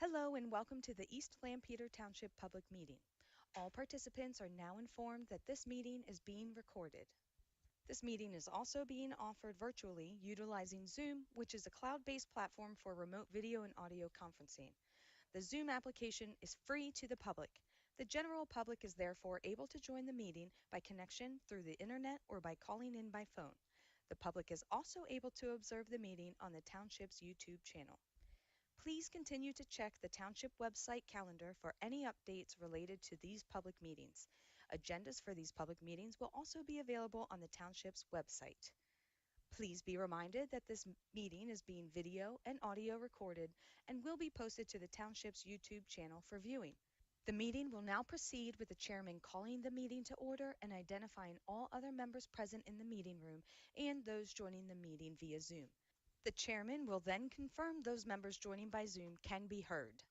Hello and welcome to the East Lampeter Township Public Meeting. All participants are now informed that this meeting is being recorded. This meeting is also being offered virtually utilizing Zoom, which is a cloud-based platform for remote video and audio conferencing. The Zoom application is free to the public. The general public is therefore able to join the meeting by connection through the internet or by calling in by phone. The public is also able to observe the meeting on the township's YouTube channel. Please continue to check the Township website calendar for any updates related to these public meetings. Agendas for these public meetings will also be available on the Township's website. Please be reminded that this meeting is being video and audio recorded and will be posted to the Township's YouTube channel for viewing. The meeting will now proceed with the chairman calling the meeting to order and identifying all other members present in the meeting room and those joining the meeting via Zoom. The chairman will then confirm those members joining by Zoom can be heard.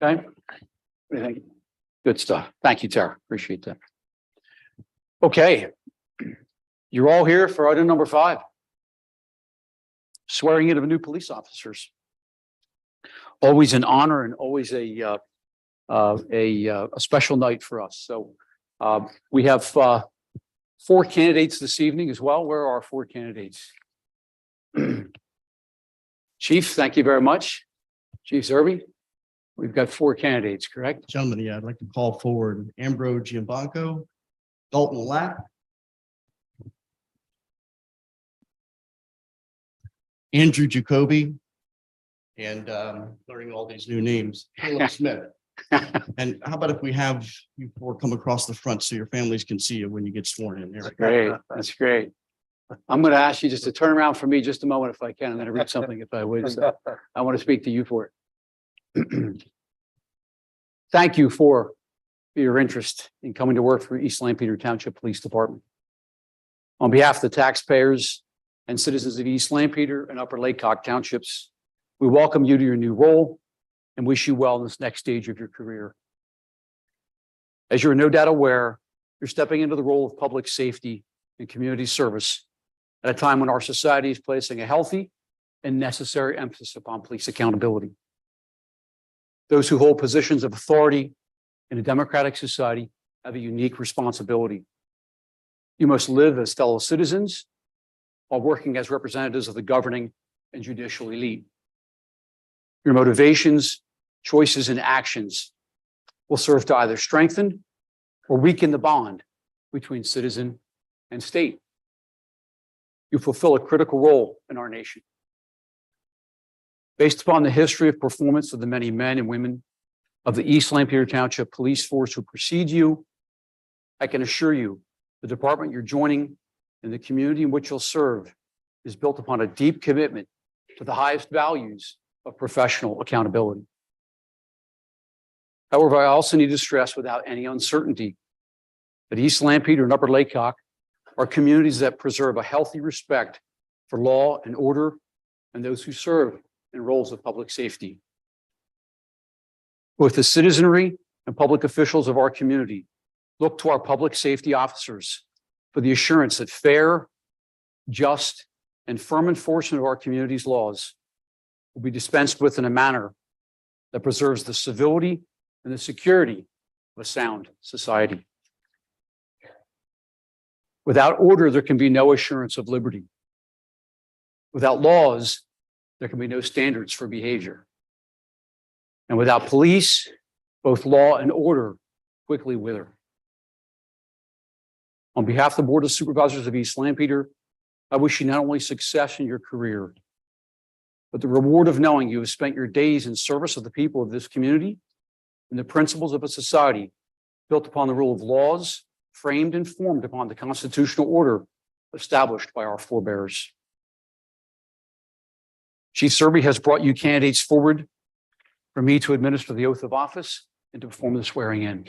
Okay. What do you think? Good stuff. Thank you, Tara. Appreciate that. Okay. You're all here for item number 5. Swearing in of new police officers. Always an honor and always a special night for us. So we have 4 candidates this evening as well. Where are our 4 candidates? Chief, thank you very much. Chief Zerby, we've got 4 candidates, correct? Gentlemen, yeah, I'd like to call forward Ambro Giambanco, Dalton Lapp, Andrew Jacoby, and learning all these new names, Caleb Smith. And how about if we have you 4 come across the front so your families can see you when you get sworn in? That's great. That's great. I'm going to ask you just to turn around for me just a moment if I can, and then read something if I would. So I want to speak to you for it. Thank you for your interest in coming to work for East Lampeter Township Police Department. On behalf of the taxpayers and citizens of East Lampeter and Upper Lake Cock Townships, we welcome you to your new role and wish you well in this next stage of your career. As you're no doubt aware, you're stepping into the role of public safety and community service at a time when our society is placing a healthy and necessary emphasis upon police accountability. Those who hold positions of authority in a democratic society have a unique responsibility. You must live as fellow citizens while working as representatives of the governing and judicial elite. Your motivations, choices, and actions will serve to either strengthen or weaken the bond between citizen and state. You fulfill a critical role in our nation. Based upon the history of performance of the many men and women of the East Lampeter Township Police Force who precede you, I can assure you the department you're joining and the community in which you'll serve is built upon a deep commitment to the highest values of professional accountability. However, I also need to stress without any uncertainty that East Lampeter and Upper Lake Cock are communities that preserve a healthy respect for law and order and those who serve in roles of public safety. Both the citizenry and public officials of our community look to our public safety officers for the assurance that fair, just, and firm enforcement of our community's laws will be dispensed with in a manner that preserves the civility and the security of a sound society. Without order, there can be no assurance of liberty. Without laws, there can be no standards for behavior. And without police, both law and order quickly wither. On behalf of the Board of Supervisors of East Lampeter, I wish you not only success in your career, but the reward of knowing you have spent your days in service of the people of this community and the principles of a society built upon the rule of laws, framed and formed upon the constitutional order established by our forebears. Chief Zerby has brought you candidates forward for me to administer the oath of office and to perform the swearing in.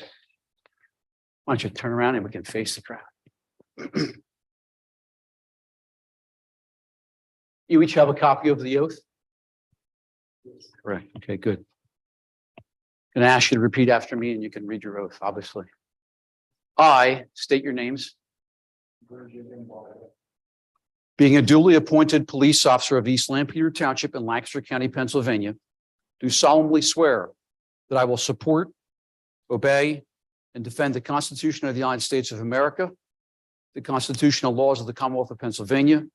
Why don't you turn around and we can face the crowd. You each have a copy of the oath? Correct. Okay, good. I'm going to ask you to repeat after me and you can read your oath, obviously. I state your names. Being a duly appointed police officer of East Lampeter Township in Lancaster County, Pennsylvania, do solemnly swear that I will support, obey, and defend the Constitution of the United States of America, the constitutional laws of the Commonwealth of Pennsylvania,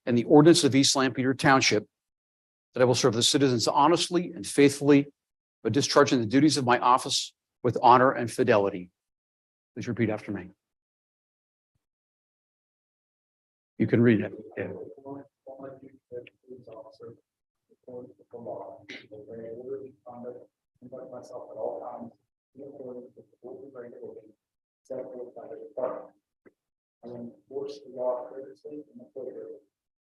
and the ordinance of East Lampeter Township, that I will serve the citizens honestly and faithfully by discharging the duties of my office with honor and fidelity. Please repeat after me. You can read it. Yeah. I will enforce the law courteously and appropriately,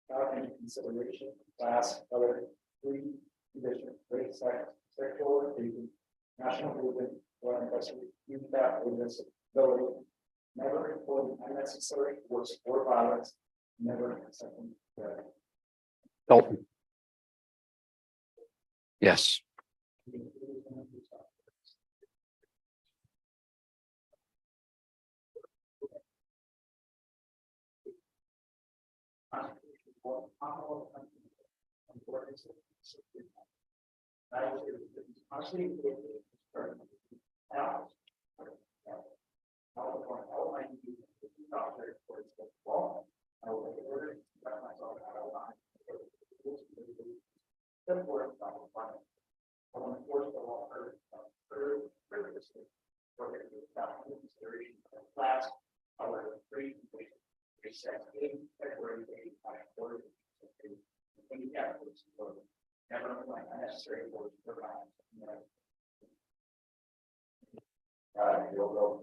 without any consideration, class, color, creed, condition, race, sex, sexual orientation, national religion, or ancestry, even that or disability, never employing unnecessary force or violence, never accepting threat. Dalton. Yes. I will honestly, now, I will point out my duties as a doctor towards the law. I will make order to conduct myself out of line. Step forward, I will find. I will enforce the law rigorously. Without consideration of class, color, creed, race, sex, age, February, order. Any efforts for never apply unnecessary force for violence. You'll go.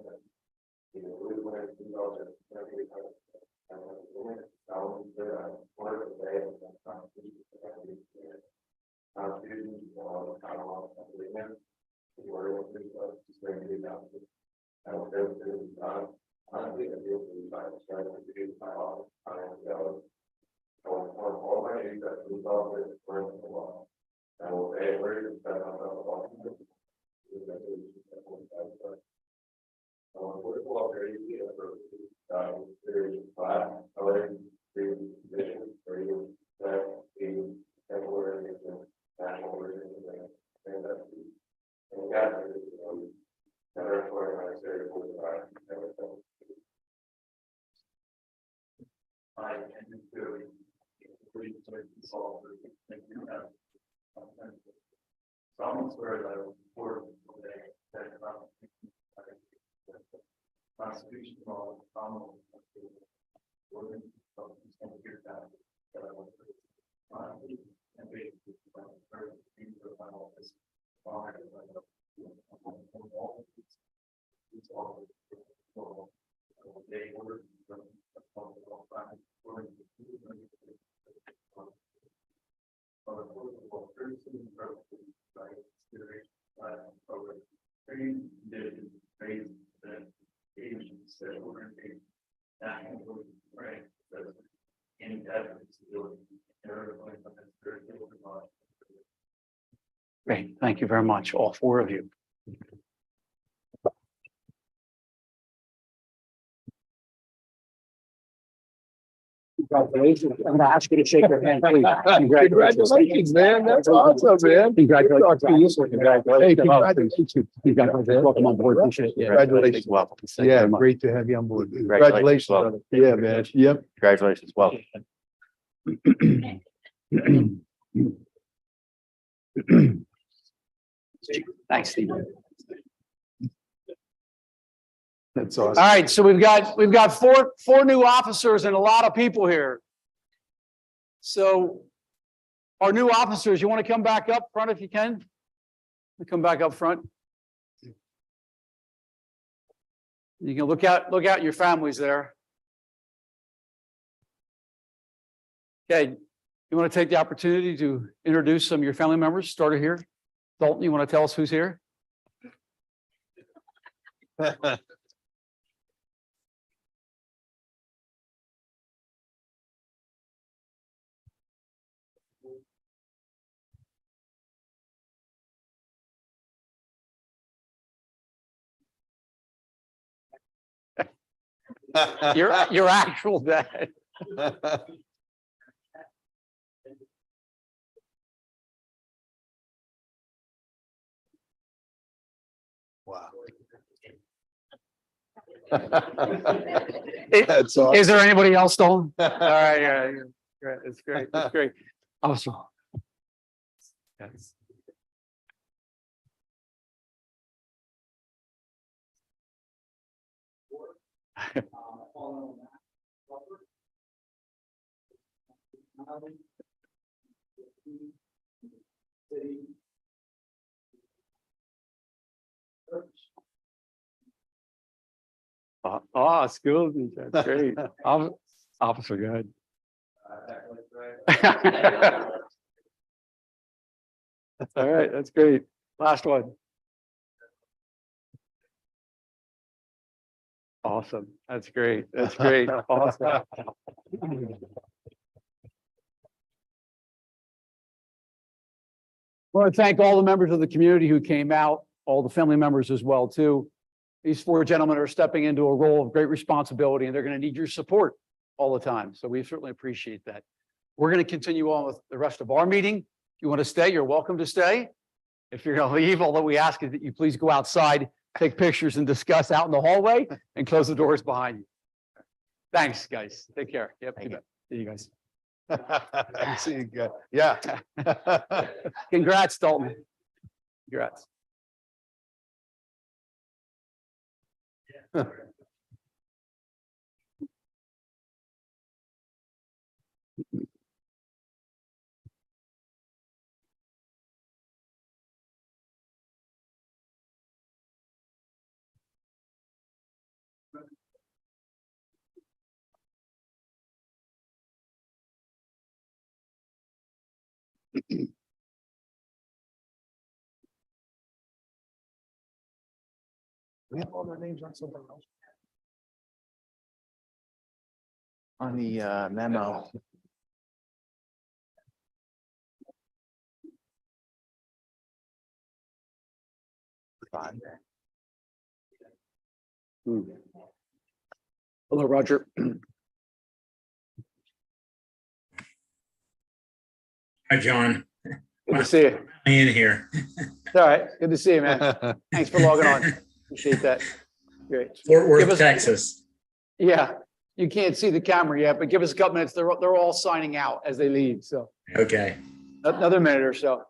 Constitution law, Great. Thank you very much, all four of you. Congratulations. I'm going to ask you to shake your hand, please. Congratulations, man. That's awesome, man. Congratulations. Hey, congratulations. Congratulations. Welcome on board. Appreciate it. Congratulations. Welcome. Thank you Yeah, very much. great to have you on board. Congratulations. brother. Yeah, man. Yep. Congratulations. Welcome. Thanks, Steve. That's All awesome. right, so we've got four new officers and a lot of people here. So our new officers, you want to come back up front if you can? Come back up front. You can look out your families there. Okay, you want to take the opportunity to introduce some of your family members? Started here. Dalton, you want to tell us who's here? Your actual dad. Wow. That's awesome. Is there anybody else, Dalton? All right, yeah, great. It's great. It's great. Awesome. Yes. School. That's great. Officer, go ahead. All right, that's great. Last one. Awesome. That's great. That's great. Awesome. I want to thank all the members of the community who came out, all the family members as well, too. These four gentlemen are stepping into a role of great responsibility, and they're going to need your support all the time. So we certainly appreciate that. We're going to continue on with the rest of our meeting. If you want to stay, you're welcome to stay. If you're going to leave, all that we ask is that you please go outside, take pictures and discuss out in the hallway and close the doors behind you. Thanks, guys. Take care. Yep. You bet. See you guys. See you guys. Yeah. Congrats, Dalton. Congrats. We have all their names on something else. On the memo. Fine. Hello, Roger. Hi, John. Good to see you. In here. All right. Good to see you, man. Thanks for logging on. Appreciate that. Great. Fort Worth, Give us- Texas. Yeah, you can't see the camera yet, but give us a couple minutes. They're all signing out as they leave. So Okay. another minute or so.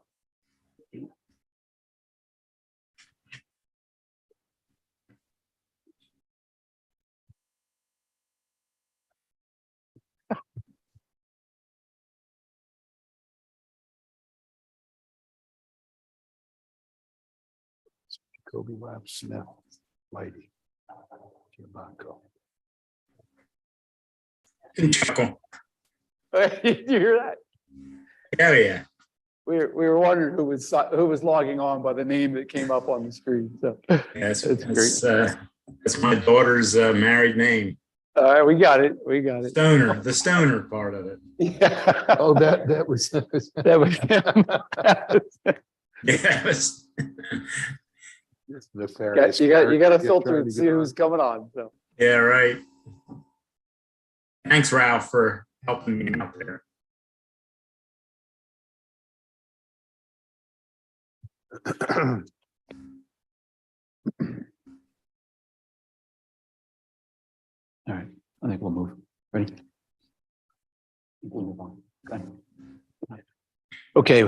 Kobe Webb Smith, Lady. Giovanco. Didn't chuckle. Did you hear that? Oh, yeah. We were wondering who was logging on by the name that came up on the screen. So Yeah, That's that's my daughter's married name. all right, we got it. We got it. Stoner, the stoner part of it. Yeah. Oh, that was. That was him. Yeah, it was. Nefarious. you got to character filter trying and to see get who's coming on. So Yeah, right. Thanks, Ralph, for helping me out there. on. all right, I think we'll move. Ready? We'll move on. Okay,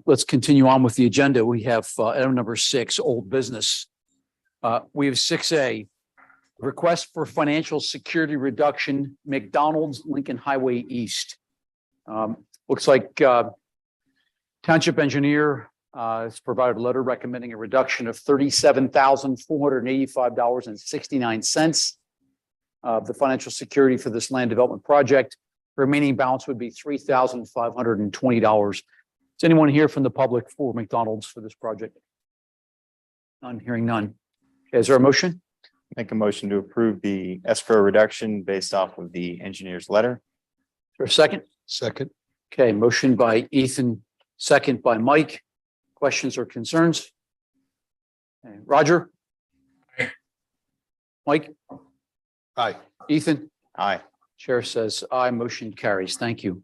let's continue on with the agenda. We have item number 6, old business. We have 6A, request for financial security reduction, McDonald's Lincoln Highway East. Looks like township engineer has provided a letter recommending a reduction of $37,485.69. The financial security for this land development project. Remaining balance would be $3,520. Is anyone here from the public for McDonald's for this project? None, hearing none. Is there a motion? Make a motion to approve the escrow reduction based off of the engineer's letter. Is there a second? Second. Okay, motion by Ethan, second by Mike. Questions or concerns? Okay, Roger? Aye. Mike? Aye. Ethan? Aye. Chair says aye, motion carries. Thank you.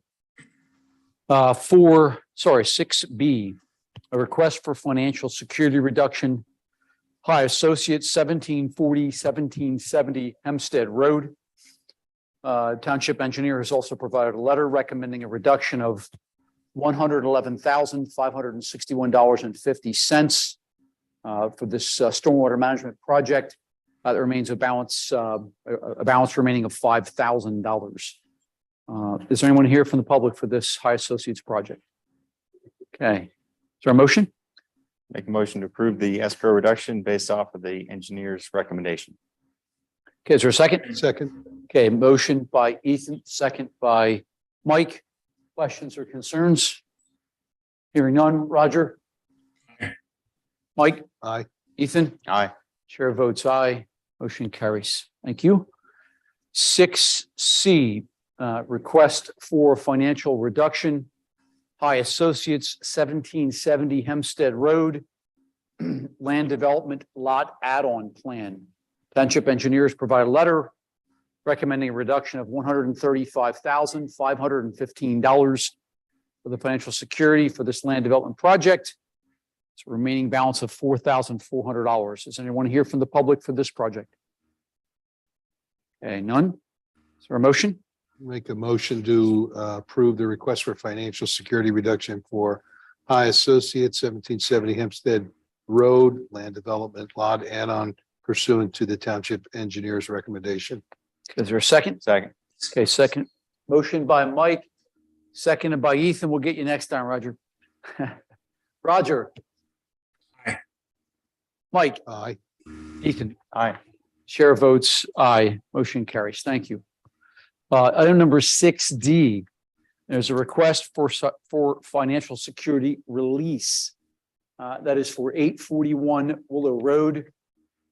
6B, a request for financial security reduction. High Associates, 1770 Hempstead Road. Township engineer has also provided a letter recommending a reduction of $111,561.50 for this stormwater management project. There remains a balance remaining of $5,000. Is there anyone here from the public for this High Associates project? Okay, is there a motion? Make a motion to approve the escrow reduction based off of the engineer's recommendation. Okay, is there a second? Second. Okay, motion by Ethan, second by Mike. Questions or concerns? Hearing none. Roger? Aye. Mike? Aye. Ethan? Aye. Chair votes aye. Motion carries. Thank you. 6C, request for financial reduction. High Associates, 1770 Hempstead Road, land development lot add-on plan. Township engineers provide a letter recommending a reduction of $135,515 for the financial security for this land development project. It's a remaining balance of $4,400. Is anyone here from the public for this project? Okay, none. Is there a motion? Make a motion to approve the request for financial security reduction for High Associates, 1770 Hempstead Road, land development lot add-on pursuant to the township engineer's recommendation. Is there a second? Second. Okay, second. Motion by Mike, seconded by Ethan. We'll get you next time, Roger. Roger. Aye. Mike. Aye. Ethan. Aye. Chair votes aye. Motion carries. Thank you. Item number 6D. There's a request for financial security release. That is for 841 Willow Road.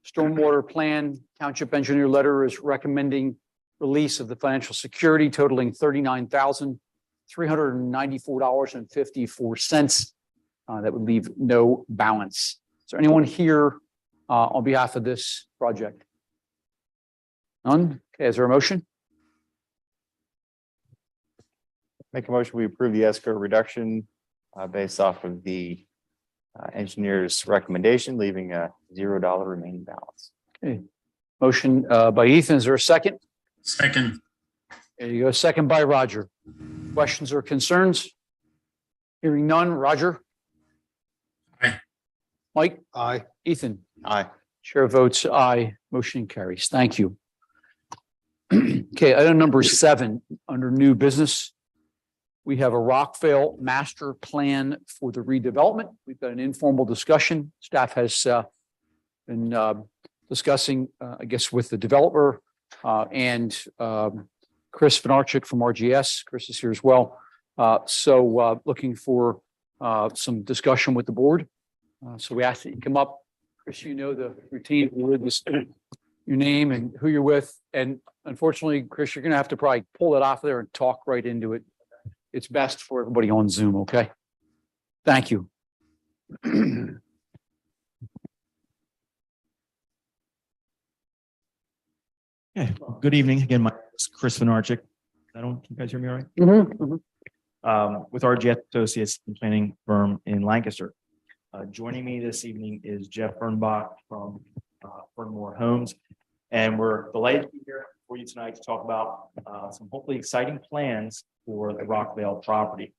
Stormwater plan, township engineer letter is recommending release of the financial security totaling $39,394.54. That would leave no balance. Is there anyone here on behalf of this project? None? Okay, is there a motion? Make a motion, we approve the escrow reduction based off of the engineer's recommendation, leaving a $0 remaining balance. Okay. Motion by Ethan. Is there a second? Second. There you go. Second by Roger. Questions or concerns? Hearing none. Roger? Aye. Mike? Aye. Ethan? Aye. Chair votes aye. Motion carries. Thank you. Okay, item number 7 under new business. We have a Rockville master plan for the redevelopment. We've got an informal discussion. Staff has been discussing, I guess, with the developer and Chris Vanarchik from RGS. Chris is here as well. So looking for some discussion with the board. So we ask that you come up. Chris, you know the routine. Your name and who you're with. And unfortunately, Chris, you're going to have to probably pull it off there and talk right into it. It's best for everybody on Zoom, okay? Thank you. Okay, well, good evening. Again, my name is Chris Vanarchik. I don't, you guys hear me all right? With RGS Associates, the planning firm in Lancaster. Joining me this evening is Jeff Fernbach from Fernmore Homes. And we're delighted to be here for you tonight to talk about some hopefully exciting plans for the Rockville property.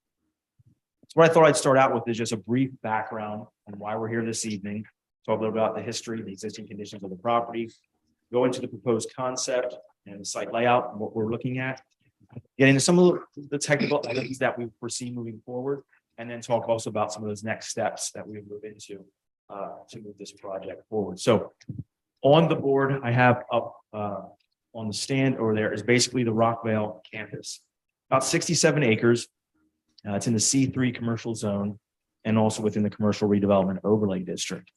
So what I thought I'd start out with is just a brief background on why we're here this evening. Talk a little about the history, the existing conditions of the property, go into the proposed concept and the site layout and what we're looking at, get into some of the technical items that we foresee moving forward, and then talk also about some of those next steps that we move into to move this project forward. So on the board, I have up on the stand over there is basically the Rockville campus, about 67 acres. It's in the C3 commercial zone and also within the commercial redevelopment overlay district.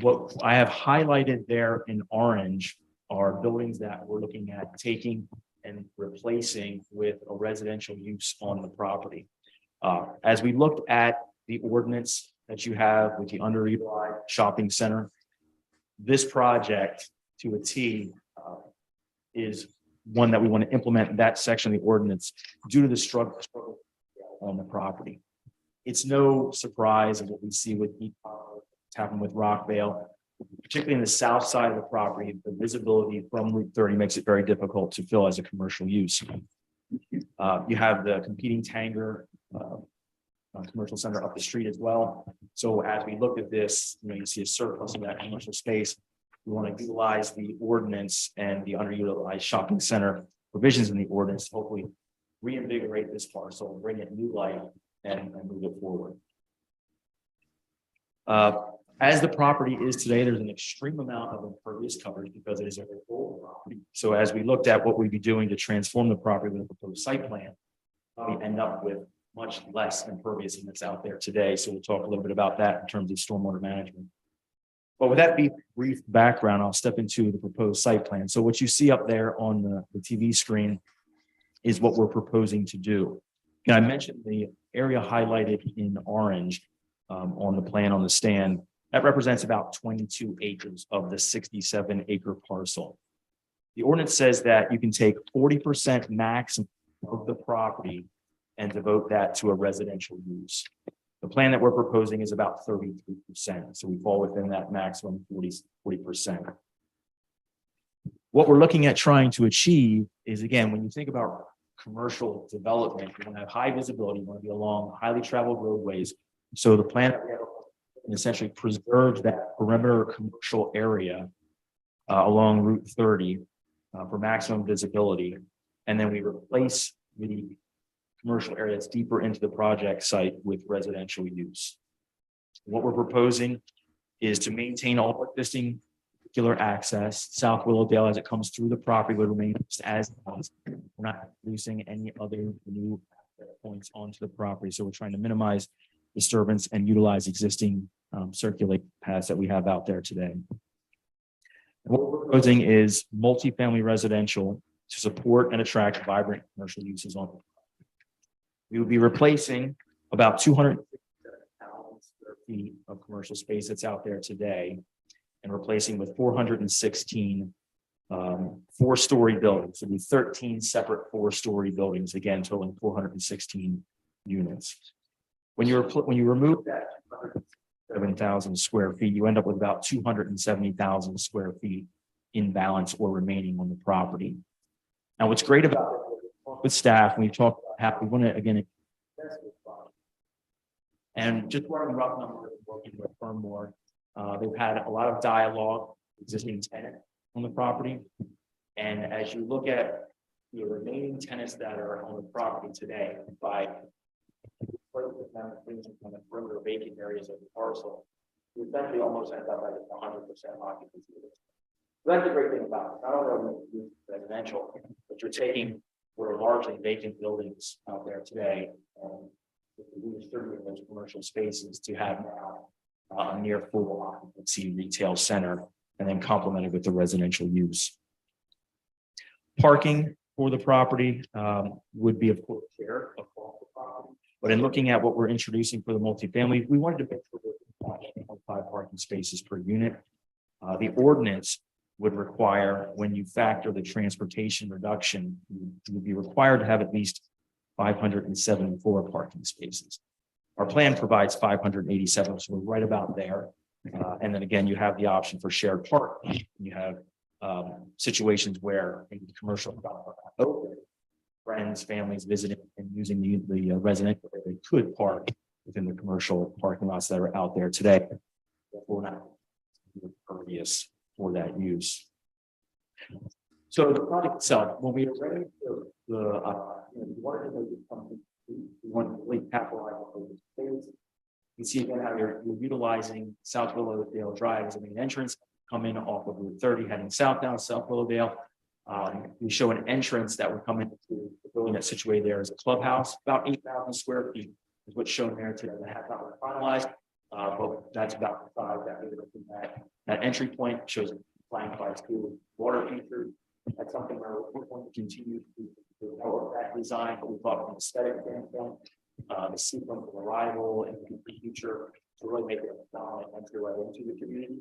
What I have highlighted there in orange are buildings that we're looking at taking and replacing with a residential use on the property. As we looked at the ordinance that you have with the underutilized shopping center, this project to a T is one that we want to implement that section of the ordinance due to the struggle on the property. It's no surprise of what we see with what's happened with Rockville, particularly in the south side of the property. The visibility from Route 30 makes it very difficult to fill as a commercial use. You have the competing Tanger commercial center up the street as well. So as we look at this, you see a surplus of that commercial space. We want to utilize the ordinance and the underutilized shopping center provisions in the ordinance to hopefully reinvigorate this parcel, bring it new life, and move it forward. As the property is today, there's an extreme amount of impervious coverage because it is a very old property. So as we looked at what we'd be doing to transform the property with a proposed site plan, we end up with much less impervious than that's out there today. So we'll talk a little bit about that in terms of stormwater management. But with that brief background, I'll step into the proposed site plan. So what you see up there on the TV screen is what we're proposing to do. And I mentioned the area highlighted in orange on the plan on the stand. That represents about 22 acres of the 67 acre parcel. The ordinance says that you can take 40% max of the property and devote that to a residential use. The plan that we're proposing is about 33%, so we fall within that maximum 40%. What we're looking at trying to achieve is, again, when you think about commercial development, you want to have high visibility, you want to be along highly traveled roadways. So the plan essentially preserves that perimeter commercial area along Route 30 for maximum visibility. And then we replace the commercial area that's deeper into the project site with residential use. What we're proposing is to maintain all existing vehicular access. South Willowdale, as it comes through the property, would remain as is. We're not introducing any other new points onto the property. So we're trying to minimize disturbance and utilize existing circulation paths that we have out there today. What we're proposing is multifamily residential to support and attract vibrant commercial uses on. We would be replacing about 200,000 square feet of commercial space that's out there today and replacing with 416 four-story buildings. So it'd be 13 separate four-story buildings, again, totaling 416 units. When you remove that 7,000 square feet, you end up with about 270,000 square feet in balance or remaining on the property. Now, what's great about it with staff, when we talk about how we want to, again, and just running rough numbers, working with Fernmore, they've had a lot of dialogue with existing tenant on the property. And as you look at the remaining tenants that are on the property today, by on the perimeter vacant areas of the parcel, you essentially almost end up at 100% occupancy. So that's the great thing about it. Not only residential, but you're taking what are largely vacant buildings out there today, and redistributing those commercial spaces to have now a near full occupancy retail center, and then complemented with the residential use. Parking for the property would be, of course, shared across the property. But in looking at what we're introducing for the multifamily, we wanted to make sure we're 5 parking spaces per unit. The ordinance would require, when you factor the transportation reduction, you would be required to have at least 574 parking spaces. Our plan provides 587, so we're right about there. And then again, you have the option for shared parking. You have situations where in the commercial open, friends, families visiting and using the residential, they could park within the commercial parking lots that are out there today. We're not impervious for that use. So the project itself, when we ready for we want to really capitalize on those space. You see again how you're utilizing South Willowdale Drive as a main entrance, come in off of Route 30 heading south down South Willowdale. We show an entrance that would come into the building that's situated there as a clubhouse, about 8,000 square feet is what's shown there today. That has not been finalized, but that's about the size that we're looking at. That entry point shows flying by school water features. That's something where we're going to continue to develop that design, but we thought from an aesthetic standpoint, the sequence of arrival and the future to really make it a dominant entryway into the community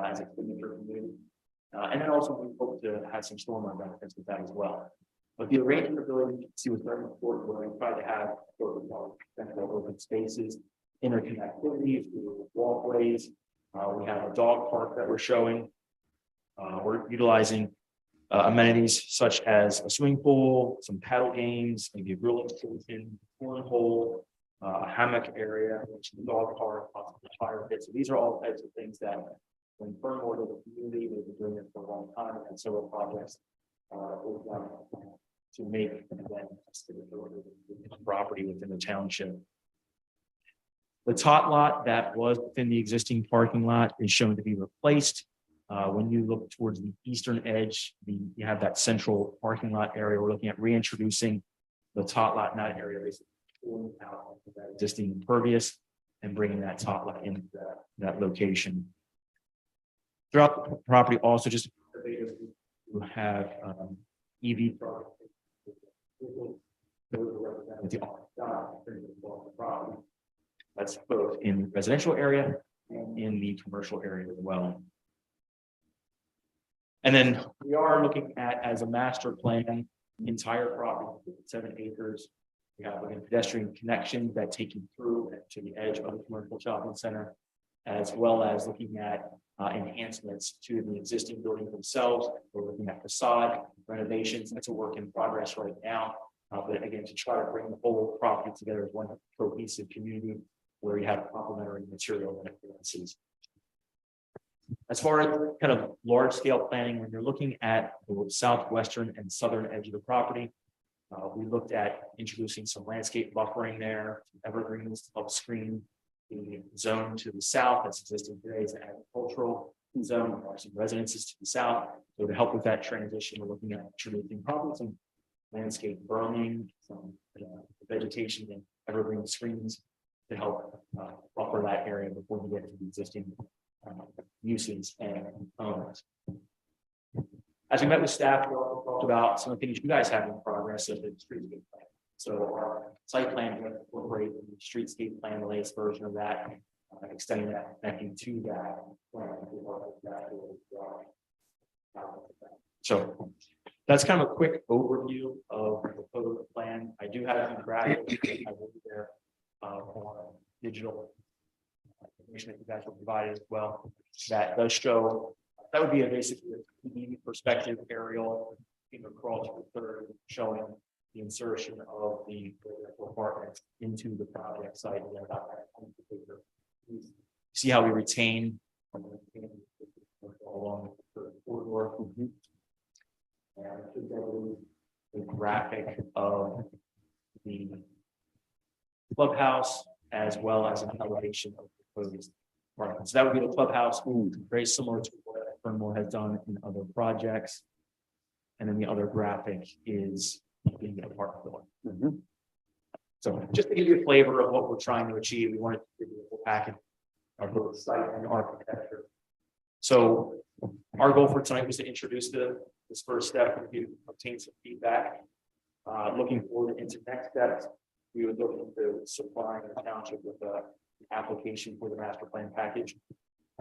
as a signature community. And then also we hope to have some stormwater benefits with that as well. But the arrangement of building, you can see was very important where we try to have open spaces, interconnectivity through walkways. We have a dog park that we're showing. We're utilizing amenities such as a swimming pool, some paddle games, maybe a grilling station, cornhole, a hammock area, which is a dog park, fire pit. So these are all types of things that when Fernmore to the community, they've been doing it for a long time, and several projects to make property within the township. The tot lot that was within the existing parking lot is shown to be replaced. When you look towards the eastern edge, you have that central parking lot area. We're looking at reintroducing the tot lot in that area, basically pulling out that existing impervious and bringing that tot lot into that location. Throughout the property, also just to have EV that's both in the residential area and in the commercial area as well. And then we are looking at, as a master plan, the entire property, 7 acres. We have again pedestrian connections that take you through to the edge of the commercial shopping center, as well as looking at enhancements to the existing buildings themselves. We're looking at facade renovations. That's a work in progress right now. But again, to try to bring the whole property together as one cohesive community where you have complementary material and influences. As far as kind of large scale planning, when you're looking at the southwestern and southern edge of the property, we looked at introducing some landscape buffering there, evergreens to help screen the zone to the south that's existing today is an agricultural zone, or some residences to the south. So to help with that transition, we're looking at introducing probably some landscape burning, some vegetation and evergreen screens to help buffer that area before we get to the existing uses and owners. As we met with staff, we also talked about some of the things you guys have in progress of the streetscape plan. So our site plan will incorporate the streetscape plan, the latest version of that, extending that, connecting to that plan. So that's kind of a quick overview of the proposed plan. I do have some graphics I will be there on digital information that you guys will provide as well. That does show, that would be a basically a 3D perspective aerial across the third, showing the insertion of the apartments into the project site. And about that. See how we retain along the corridor. And a graphic of the clubhouse as well as an elevation of the proposed apartment. So that would be the clubhouse, very similar to what Fernmore has done in other projects. And then the other graphic is being the apartment building. So just to give you a flavor of what we're trying to achieve, we wanted to give you a full package of both site and architecture. So our goal for tonight was to introduce this first step and obtain some feedback. Looking forward into next steps, we would look into supplying the township with an application for the master plan package.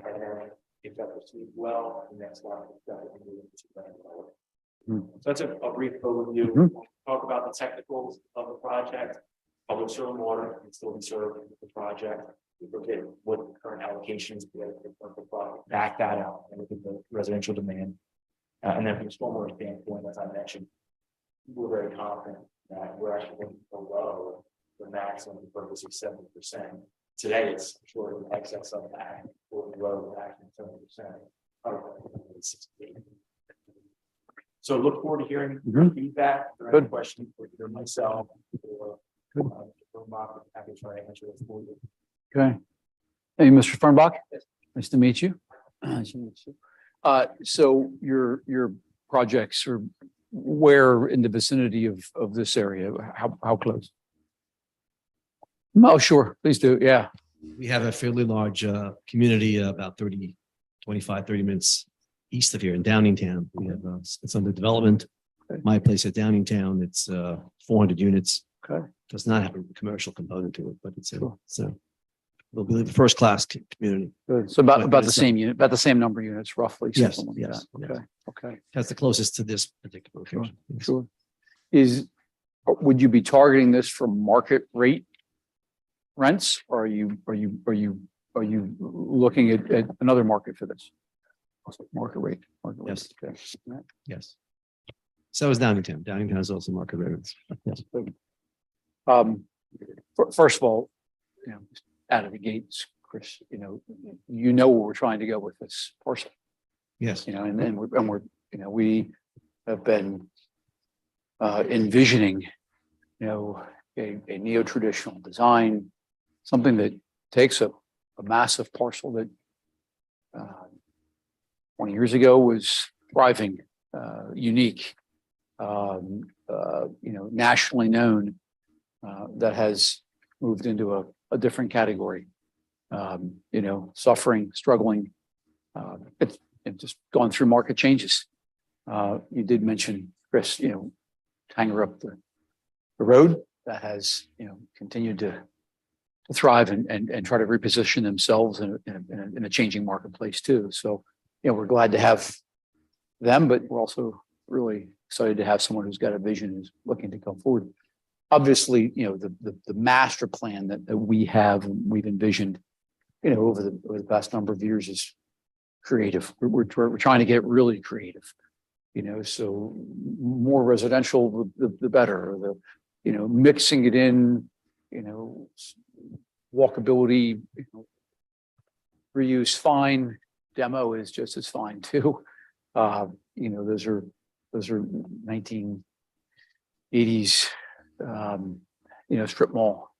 And then if that proceeds well, the next one is definitely moving to plan development. So that's a brief overview. Talk about the technicals of the project. Public sewer and water can still be served with the project. We look at what the current allocations back that out and look at the residential demand. And then from a stormwater standpoint, as I mentioned, we're very confident that we're actually going below the maximum purpose of 70%. Today, it's short of excess of that, or below the maximum 70%. So look forward to hearing your feedback or any questions for either myself or happy to try to answer those for you. Okay. Hey, Mr. Fernbach, nice to meet you. Nice to meet you. So your projects are where in the vicinity of this area? How close? Oh, sure. Please do. Yeah. We have a fairly large community, about 25, 30 minutes east of here in Downingtown. We have it's under development. Okay. My place at Downingtown, it's 400 units. Okay. Does not have a commercial component to it, but it's Sure. it'll be the first class community. Good. So about But the it's same unit, about the same number of units roughly. Yes, something like yes, that. yes. Okay. That's the closest to this particular Sure. location. Yes. Sure. Would you be targeting this for market rate rents, or are you looking at another market for this? Market rate. Yes. Okay. All right. Yes. So is Downingtown. Downingtown is also market rates. Yes. First of all, out of the gates, Chris, where we're trying to go with this parcel, Yes. and we're we have been envisioning, a neo-traditional design, something that takes a massive parcel that 20 years ago was thriving, unique, nationally known, that has moved into a different category, suffering, struggling. It's just gone through market changes. You did mention, Chris, Tanger up the road that has, continued to thrive and try to reposition themselves in a changing marketplace too. So, we're glad to have them, but we're also really excited to have someone who's got a vision, who's looking to come forward. obviously, the master plan that we've envisioned, over the past number of years is creative. We're trying to get really creative, so more residential, the better, mixing it in, walkability, reuse, fine, demo is just as fine too. Those are 1980s, strip mall,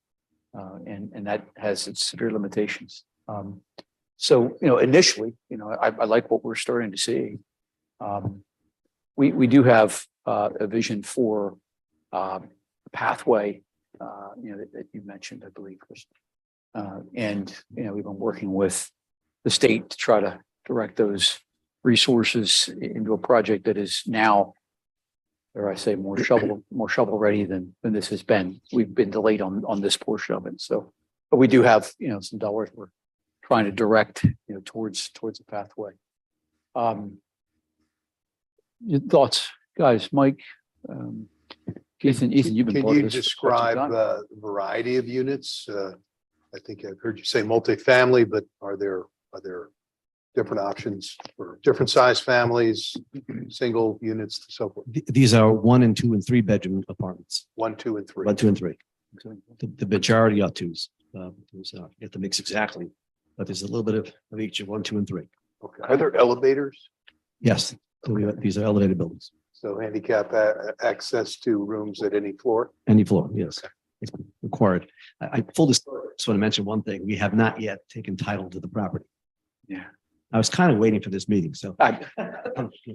and that has its severe limitations. So, initially, I like what we're starting to see. We do have a vision for a pathway, that you mentioned, I believe, Chris. And, we've been working with the state to try to direct those resources into a project that is now, or I say, more shovel ready than this has been. We've been delayed on this portion of it. So, but we do have, some dollars we're trying to direct, towards a pathway. Your thoughts, guys? Mike, Ethan, you've been Can part of you this for describe quite some time. the variety of units? I think I've heard you say multifamily, but are there different options for different size families, single units, so forth? These are 1 and 2 and 3 bedroom apartments, 1, 2, and 3. 1, 2 and 3. The majority are 2s. You have to mix exactly, but there's a little bit of each of 1, 2, and 3. Okay. Are there elevators? Yes, so these are elevated buildings. So handicap access to rooms at any floor? Any floor, yes. It's required. I full disclosure, just want to mention one thing. We have not yet taken title to the property. Yeah. I was kind of waiting for this meeting, so.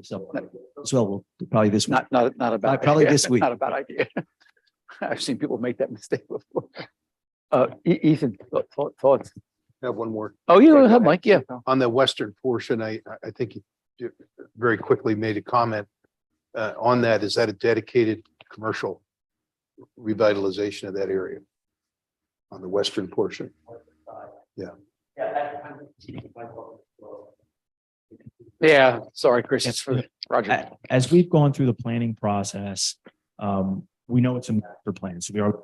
So we'll probably this week. Not a bad Probably idea. this week. Not a bad idea. I've seen people make that mistake before. Ethan, thoughts? I have one more. Oh, Mike, yeah. On the western portion, I think you very quickly made a comment on that. Is that a dedicated commercial revitalization of that area on the western portion? Yeah, sorry, Chris, it's for the project. As we've gone through the planning process, we know it's a master plan, so we are.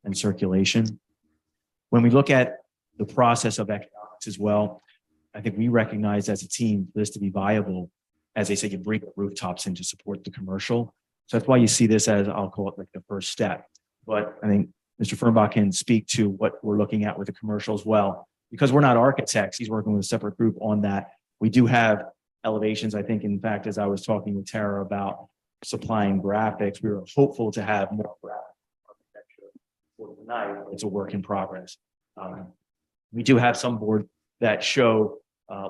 And circulation. When we look at the process of economics as well, I think we recognize as a team for this to be viable, as they say, you bring rooftops in to support the commercial. So that's why you see this as, I'll call it like the first step. But I think Mr. Fernbach can speak to what we're looking at with the commercial as well. Because we're not architects, he's working with a separate group on that. We do have elevations. I think, in fact, as I was talking with Tara about supplying graphics, we were hopeful to have more graphic architecture for tonight. It's a work in progress. We do have some board that show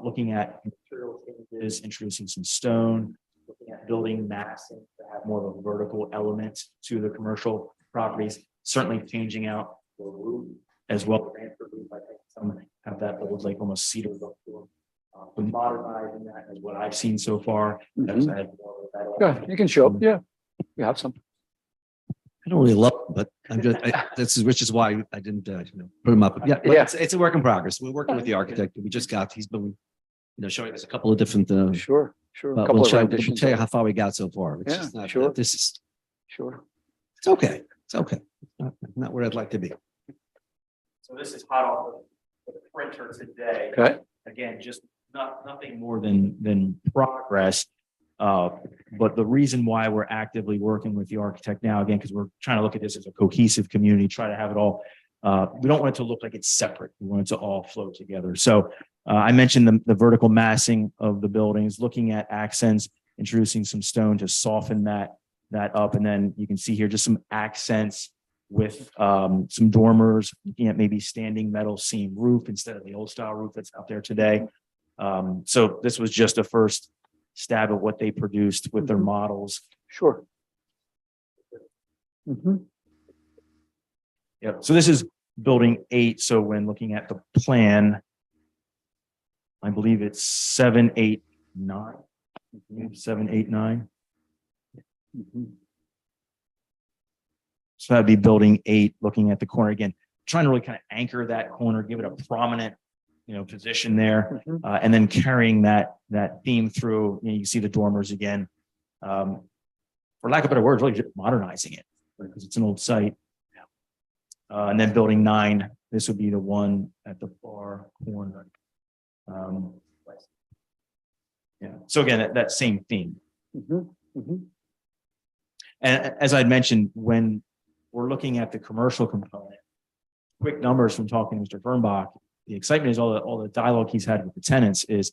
looking at material changes, introducing some stone, looking at building massing to have more of a vertical element to the commercial properties, certainly changing out the roof as well. I think some have that little like almost cedar look to them. But modernizing that is what I've seen so far. Yeah, you can show up. Yeah, you have some. I don't really love them, but I'm just, which is why I didn't, put them up. Yeah, but Yeah. it's a work in progress. We're working with the architect. We just got, he's been, showing us a couple of different, Sure. A but couple we'll of tell renditions. you how far we got so far. It's Yeah, just not, sure. this is, Sure. it's okay. It's okay. Not where I'd like to be. So this is hot off the printer today. Okay. Again, just nothing more than progress. But the reason why we're actively working with the architect now, again, because we're trying to look at this as a cohesive community, try to have it all. We don't want it to look like it's separate. We want it to all flow together. So I mentioned the vertical massing of the buildings, looking at accents, introducing some stone to soften that up. And then you can see here just some accents with some dormers, looking at maybe standing metal seam roof instead of the old style roof that's out there today. So this was just a first stab at what they produced with their models. Sure. Yep. So this is building 8. So when looking at the plan, I believe it's 7, 8, 9. 7, 8, 9. So that'd be building 8, looking at the corner again, trying to really kind of anchor that corner, give it a prominent, position there, and then carrying that theme through. You see the dormers again, For lack of better words, really just modernizing it because it's an old site. And then building 9, this would be the one at the far corner. Yeah. So again, that same theme. And as I'd mentioned, when we're looking at the commercial component, quick numbers from talking to Mr. Fernbach, the excitement is all the dialogue he's had with the tenants is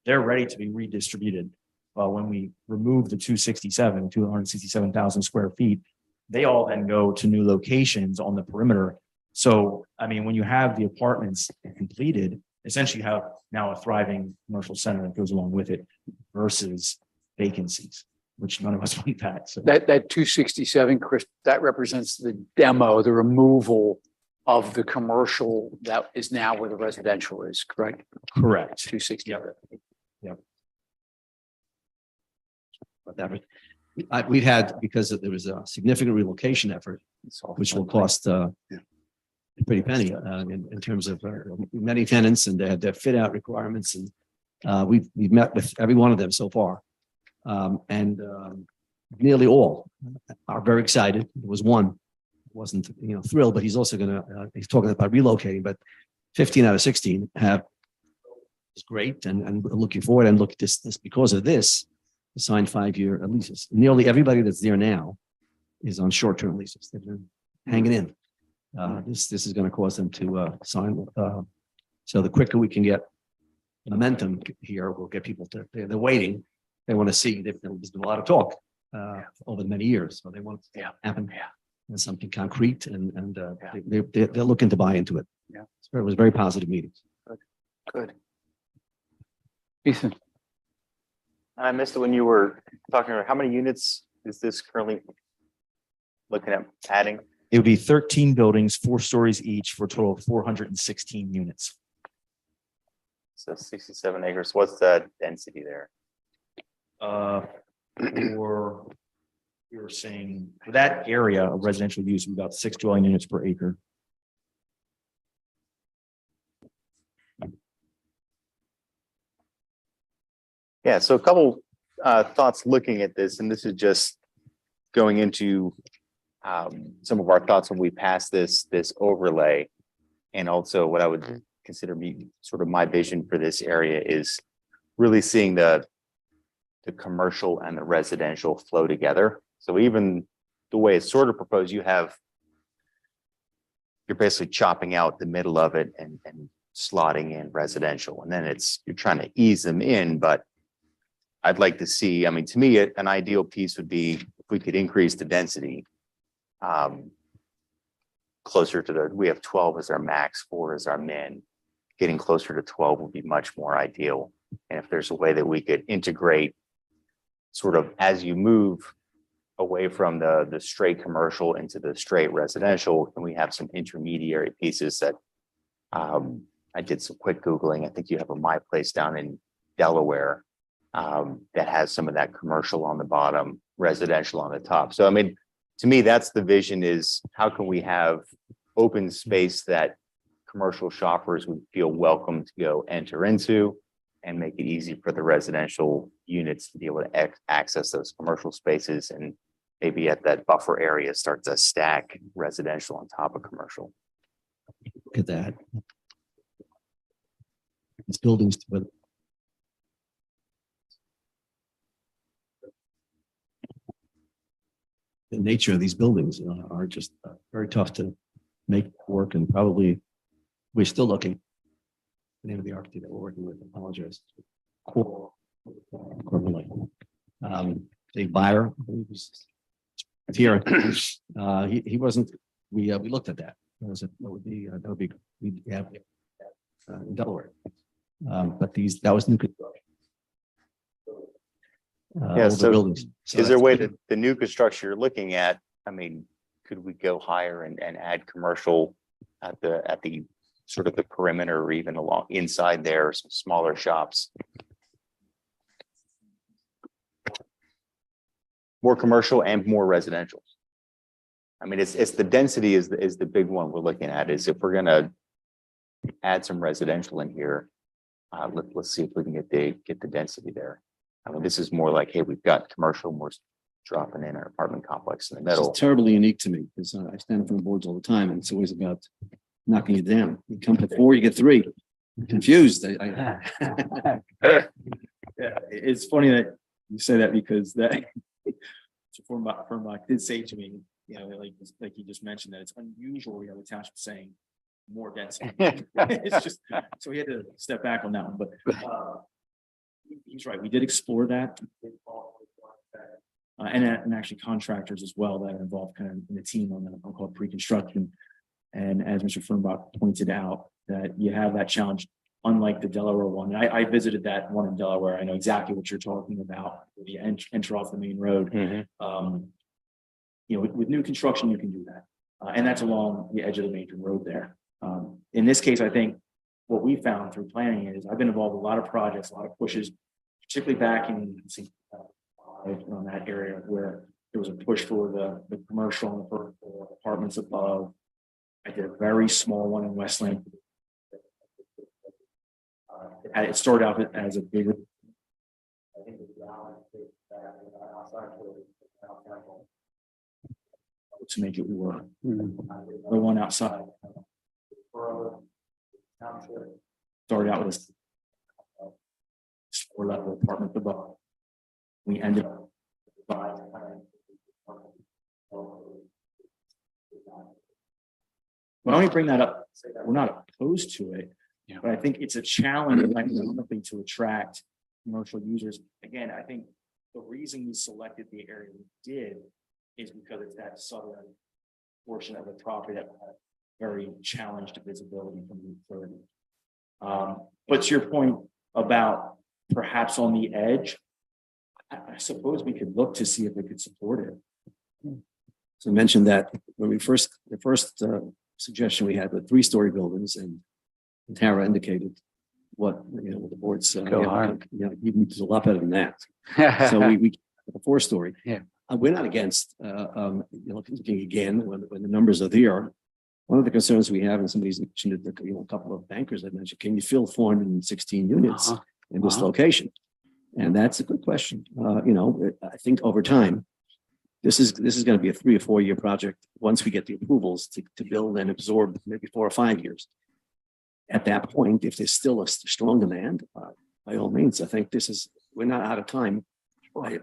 they're ready to be redistributed. When we remove the 267,000 square feet, they all then go to new locations on the perimeter. So, I mean, when you have the apartments completed, essentially you have now a thriving commercial center that goes along with it versus vacancies, which none of us want that. So That 267, Chris, that represents the demo, the removal of the commercial that is now where the residential is, correct? correct. 260. But that, we've had, because there was a significant relocation effort, which will cost a pretty penny in terms of many tenants, and they had their fit out requirements, and we've met with every one of them so far, and nearly all are very excited. There was one wasn't thrilled, but he's also he's talking about relocating. But 15 out of 16 have is great and looking forward, and look at this because of this signed 5-year leases. Nearly everybody that's there now is on short-term leases. They've been hanging in. This is going to cause them to sign. So the quicker we can get momentum here, we'll get people they're waiting. They want to see. There's been a lot of talk over many years, so they want it to happen. There's something concrete, and they're looking to buy into it. Yeah, so it was very positive meetings. Good. Ethan. I missed it when you were talking about how many units is this currently looking at adding? It would be 13 buildings, 4 stories each, for a total of 416 units. So 67 acres. What's the density there? Or you're saying for that area of residential use, about 6 dwelling units per acre. Yeah, so a couple thoughts looking at this, and this is just going into some of our thoughts when we pass this overlay, and also what I would consider be sort of my vision for this area is really seeing the commercial and the residential flow together. So even the way it's sort of proposed, you're basically chopping out the middle of it and slotting in residential, and then you're trying to ease them in. But I'd like to see, I mean, to me, an ideal piece would be if we could increase the density closer to we have 12 as our max, 4 as our min. Getting closer to 12 would be much more ideal. And if there's a way that we could integrate sort of as you move away from the straight commercial into the straight residential, and we have some intermediary pieces that I did some quick Googling. I think you have a My Place down in Delaware that has some of that commercial on the bottom, residential on the top. So, I mean, to me, that's the vision, is how can we have open space that commercial shoppers would feel welcome to go enter into, and make it easy for the residential units to be able to access those commercial spaces, and maybe at that buffer area start to stack residential on top of commercial. Look at that. These buildings, but the nature of these buildings are just very tough to make work, and probably we're still looking. The name of the architect that we're working with, I apologize. Cool. Dave Byer, who's here. He wasn't. We looked at that. That would be we have in Delaware. But that was new construction. Yeah, so buildings. So is there a that's way good. that the new construction you're looking at, I mean, could we go higher and add commercial at the sort of the perimeter, or even along inside there, some smaller shops? More commercial and more residential. I mean, it's the density is the big one we're looking at. Is if we're gonna add some residential in here, let's see if we can get the density there. I mean, this is more like, hey, we've got commercial, we're dropping in our apartment complex in the This middle. is terribly unique to me because I stand up on the boards all the time and it's always about knocking you down. You come to 4, you get 3. I'm confused. Yeah, it's funny that you say that because that Fernbach did say to me, you know, like you just mentioned, that it's unusual we have a township saying more density. It's just, so he had to step back on that one, but he's right. We did explore that. And actually contractors as well that are involved kind of in the team on the, I'll call it pre-construction. And as Mr. Fernbach pointed out, that you have that challenge, unlike the Delaware one. And I visited that one in Delaware. I know exactly what you're talking about. Where you enter off the main road. You know, with new construction, you can do that. And that's along the edge of the major road there. In this case, I think what we found through planning is I've been involved in a lot of projects, a lot of pushes, particularly back in on that area where there was a push for the commercial and for apartments above. I did a very small one in Westland. It started out as a bigger. To make it work. The one outside. Started out with a 4-level apartment above. We ended up. But I only bring that up. We're not opposed to it, but I think it's a challenge, something to attract commercial users. Again, I think the reason we selected the area we did is because it's that southern portion of the property that had very challenged visibility from Route 30. But to your point about perhaps on the edge, I suppose we could look to see if we could support it. So I mentioned that when the first suggestion we had with 3-story buildings, and Tara indicated what, you know, the board's, even is a lot better than that. So we a 4-story. Yeah. We're not against, looking again when the numbers are there. One of the concerns we have, and somebody's mentioned it, a couple of bankers have mentioned, can you fill 416 units in this location? And that's a good question. I think over time, this is going to be a 3 or 4 year project. Once we get the approvals to build and absorb, maybe 4 or 5 years. At that point, if there's still a strong demand, by all means, I think we're not out of time by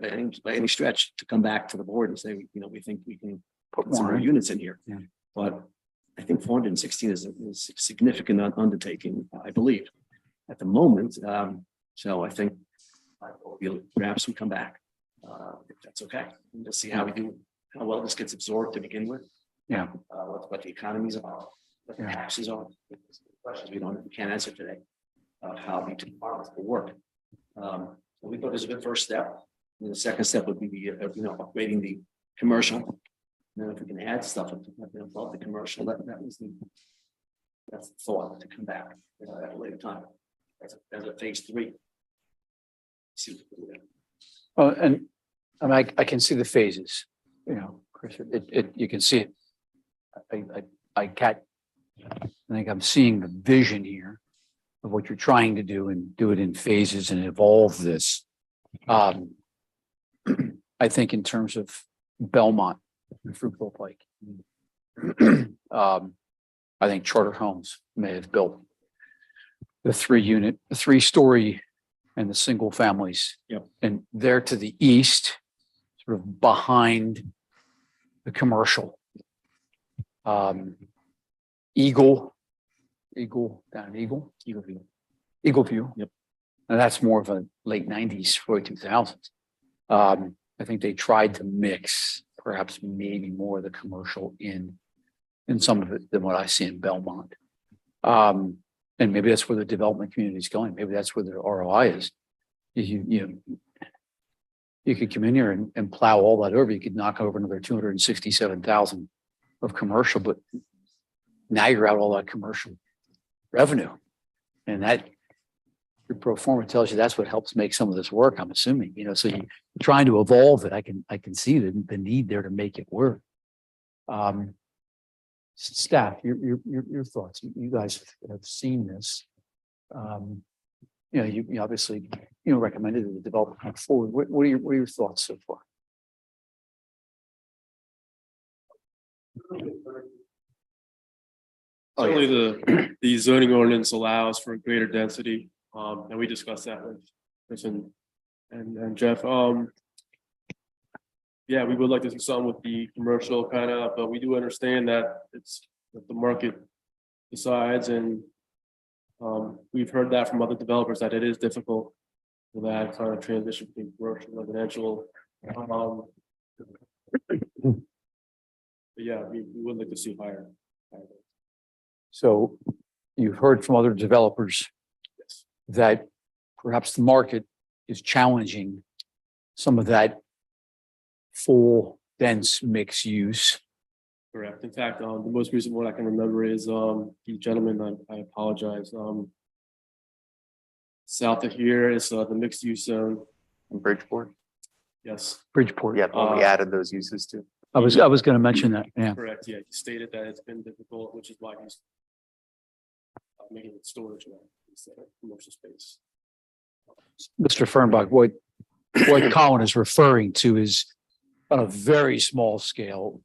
any stretch to come back to the board and say, we think we can put some more units in here. Yeah. But I think 416 is a significant undertaking, I believe, at the moment. So I think perhaps we come back, if that's okay. And just see how we do, how well this gets absorbed to begin with. Yeah. What the economies are, what the taxes are. Questions we can't answer today. How the 2 departments will work. So we thought this was a good first step. And the second step would be upgrading the commercial. And then if we can add stuff above the commercial, that's the thought to come back at a later time as a phase 3. See what we do. Well, and I can see the phases, Chris, you can see it. I think I'm seeing the vision here of what you're trying to do and do it in phases and evolve this. I think in terms of Belmont and Fruitville Pike, I think Charter Homes may have built the 3-story and the single families. Yep. And they're to the east, sort of behind the commercial. Eagle View. Yep. And that's more of a late 90s, early 2000s. I think they tried to mix perhaps maybe more of the commercial in some of it than what I see in Belmont. And maybe that's where the development community is going. Maybe that's where the ROI is. You could come in here and plow all that over. You could knock over another 267,000 of commercial, but now you're out all that commercial revenue. And that your pro forma tells you that's what helps make some of this work, I'm assuming, so you're trying to evolve it. I can see the need there to make it work. Staff, your thoughts. You guys have seen this. You obviously, recommended that the developer come forward. What are your thoughts so far? Oh, yeah. Certainly the zoning ordinance allows for greater density, and we discussed that with Chris and Jeff. Yeah, we would like to see some with the commercial kind of, but we do understand that it's what the market decides, and we've heard that from other developers that it is difficult for that kind of transition between commercial and residential. But yeah, we would like to see higher. So you've heard from other developers Yes. that perhaps the market is challenging some of that full, dense mixed use. Correct. In fact, the most recent one I can remember is the gentleman, I apologize. South of here is the mixed use zone. In Bridgeport. Yes, Bridgeport. Yeah, when we added those uses to. I was going to mention that. Yeah. correct. Yeah, he stated that it's been difficult, which is why he's making it storage now instead of commercial space. Mr. Fernbach, what Colin is referring to is on a very small scale,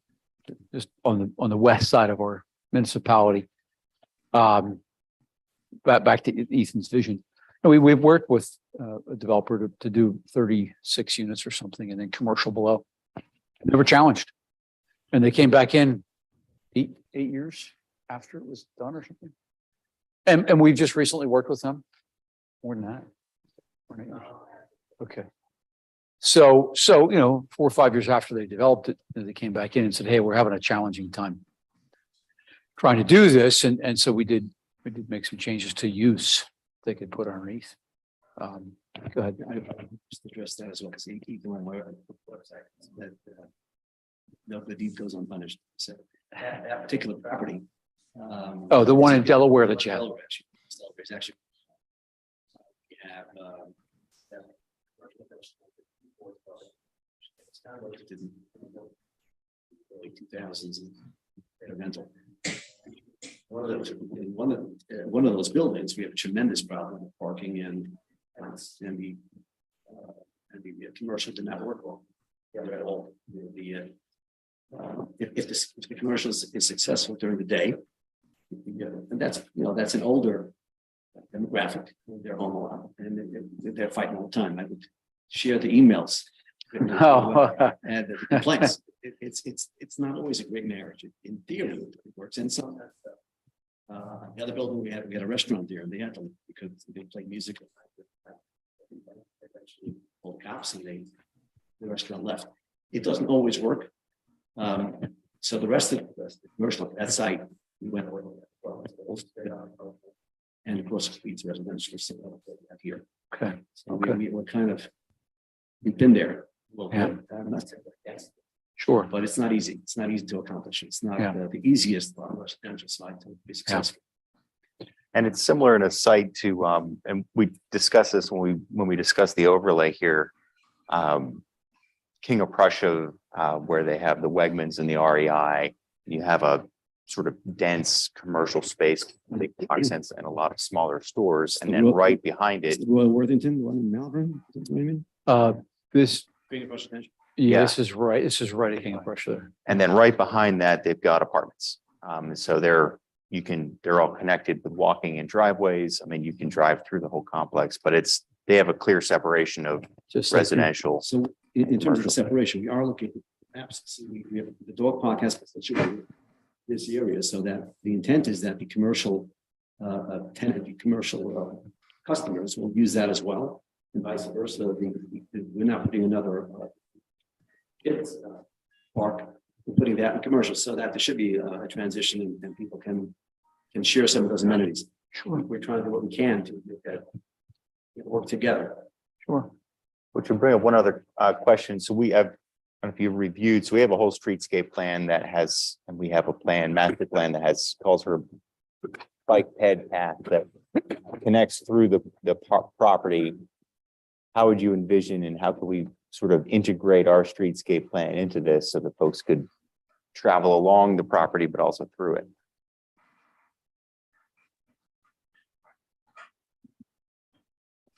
just on the west side of our municipality. Back to Ethan's vision. And we've worked with a developer to do 36 units or something, and then commercial below. They were challenged, and they came back in eight years after it was done or something. And we've just recently worked with them. More than that. 8 years. Okay. So 4 or 5 years after they developed it, they came back in and said, "Hey, we're having a challenging time trying to do this," and so we did make some changes to use they could put underneath. Go ahead. I just address that as well, because even on my website, that the deed goes unpunished. So that particular property. Oh, the one in Delaware that you have. Delaware, actually. We have. Early 2000s rental. One of those buildings, we have a tremendous problem with parking and the commercial did not work well. At all. If the commercial is successful during the day, and that's an older demographic. They're home a lot and they're fighting all the time. I would share the emails. And the complaints. It's not always a great marriage. In theory, it works. And some the other building we had a restaurant there, and they had to because they played music. Eventually, all cops and the restaurant left. It doesn't always work. So the rest of the commercial that site we went over, and of course it's residential here. Okay. So we're kind of we've been there. Well, Yeah. Yes. Sure. But it's not easy. It's not easy to accomplish. It's not Yeah. The easiest on the residential side to be successful. And it's similar in a site to, and we discussed this when we discussed the overlay here. King of Prussia, where they have the Wegmans and the REI, you have a sort of dense commercial space, big accents and a lot of smaller stores. And then right behind it, Royal Worthington, the one in Malvern, is that what you mean? This, King of Prussia. yeah, this is right. This is right at King of Prussia. and then right behind that, they've got apartments. So they're all connected with walking and driveways. I mean, you can drive through the whole complex, but they have a clear separation of Just like- residential. So in terms of the separation, we are looking at maps. So we have the dog park has this area, so that the intent is that the commercial tenant, the commercial customers will use that as well, and vice versa. We're not putting another kids park. We're putting that in commercial, so that there should be a transition and people can share some of those amenities. Sure. We're trying to do what we can to make that work together. Sure. Which will bring up one other question. So we have, I don't know if you've reviewed, so we have a whole streetscape plan that has, and we have a master plan that calls for a bike ped path that connects through the property. How would you envision and how could we sort of integrate our streetscape plan into this so that folks could travel along the property, but also through it?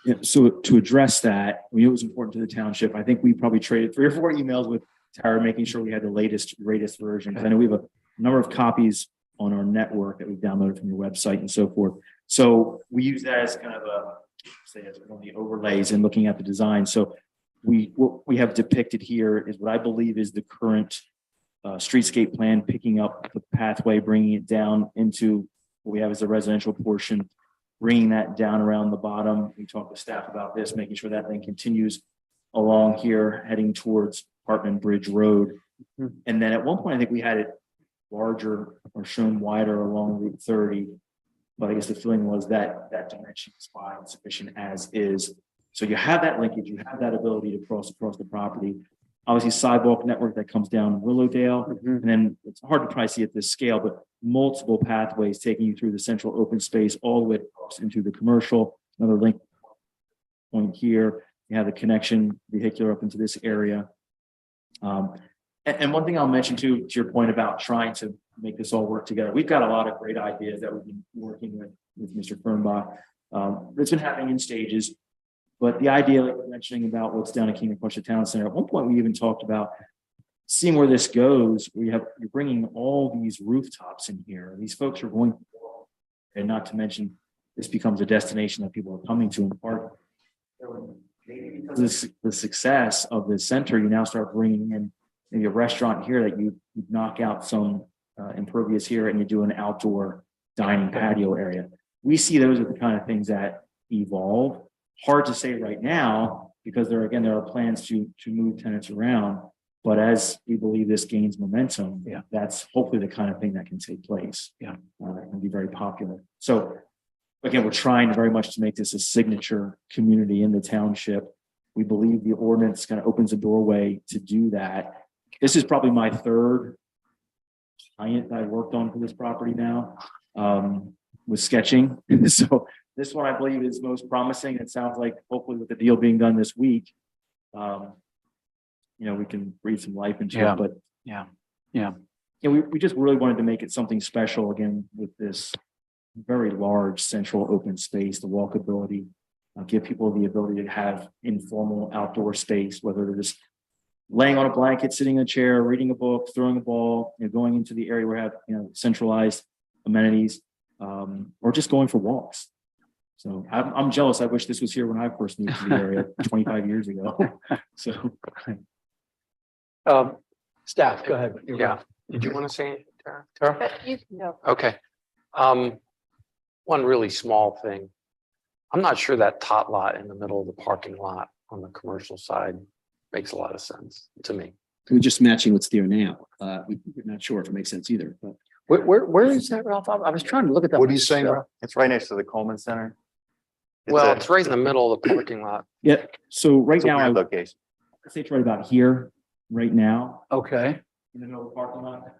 Yeah, so to address that, we knew it was important to the township. I think we probably traded 3 or 4 emails with Tara, making sure we had the latest, greatest version. I know we have a number of copies on our network that we've downloaded from your website and so forth. So we use that as kind of a, say, as one of the overlays in looking at the design. So what we have depicted here is what I believe is the current streetscape plan, picking up the pathway, bringing it down into what we have as a residential portion, bringing that down around the bottom. We talked with staff about this, making sure that thing continues along here, heading towards Hartman Bridge Road. And then at one point, I think we had it larger or shown wider along Route 30. But I guess the feeling was that that dimension is fine, sufficient as is. So you have that linkage, you have that ability to cross across the property. Obviously, sidewalk network that comes down Willowdale, and then it's hard to probably see at this scale, but multiple pathways taking you through the central open space all the way across into the commercial. Another link point here. You have the connection vehicular up into this area. And one thing I'll mention too, to your point about trying to make this all work together, we've got a lot of great ideas that we've been working with Mr. Fernbach. It's been happening in stages, but the idea, like we're mentioning about what's down at King of Prussia Town Center, at one point we even talked about seeing where this goes. You're bringing all these rooftops in here. These folks are going, and not to mention, this becomes a destination that people are coming to in part. Because the success of this center, you now start bringing in maybe a restaurant here that you knock out some impervious here and you do an outdoor dining patio area. We see those are the kind of things that evolve. Hard to say right now because there are plans to move tenants around. But as we believe this gains momentum, that's hopefully the kind of thing that can take place. And be very popular. So again, we're trying very much to make this a signature community in the township. We believe the ordinance kind of opens a doorway to do that. This is probably my third client that I worked on for this property now, with sketching. So this one I believe is most promising. It sounds like hopefully with the deal being done this week, we can breathe some life into it. But we just really wanted to make it something special again with this very large central open space, the walkability, give people the ability to have informal outdoor space, whether they're just laying on a blanket, sitting in a chair, reading a book, throwing a ball, going into the area where we have centralized amenities, or just going for walks. So I'm jealous. I wish this was here when I first moved to the area 25 years ago. So, Staff, go ahead. Yeah. Did you want to say it, Tara? You can go. Okay. One really small thing. I'm not sure that tot lot in the middle of the parking lot on the commercial side makes a lot of sense to me. We're just matching what's there now. We're not sure if it makes sense either, but. Where is that, Ralph? I was trying to look at that. What are you saying, Ralph? It's right next to the Coleman Center. It's right in the middle of the parking lot. yeah. So right It's a now, weird I location. would say it's right about here, right now, Okay. in the middle of the parking lot.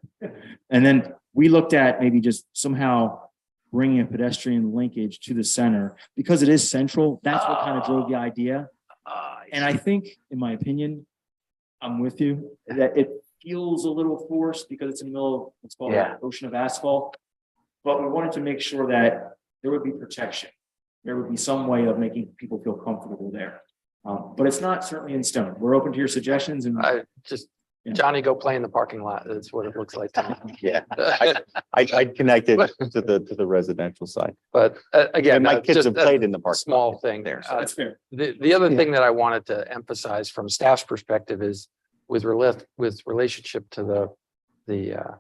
And then we looked at maybe just somehow bringing a pedestrian linkage to the center because it is central. That's what kind of drove the idea. And I think, in my opinion, I'm with you that it feels a little forced because it's in the middle of what's called an ocean of asphalt. But we wanted to make sure that there would be protection. There would be some way of making people feel comfortable there. But it's not certainly in stone. We're open to your suggestions and Johnny, go play in the parking lot. That's what it looks like to me. Yeah, I'd connect it to the residential side. But again, My kids just have played a in the park. small thing there. that's fair. The other thing that I wanted to emphasize from staff's perspective is with relationship to the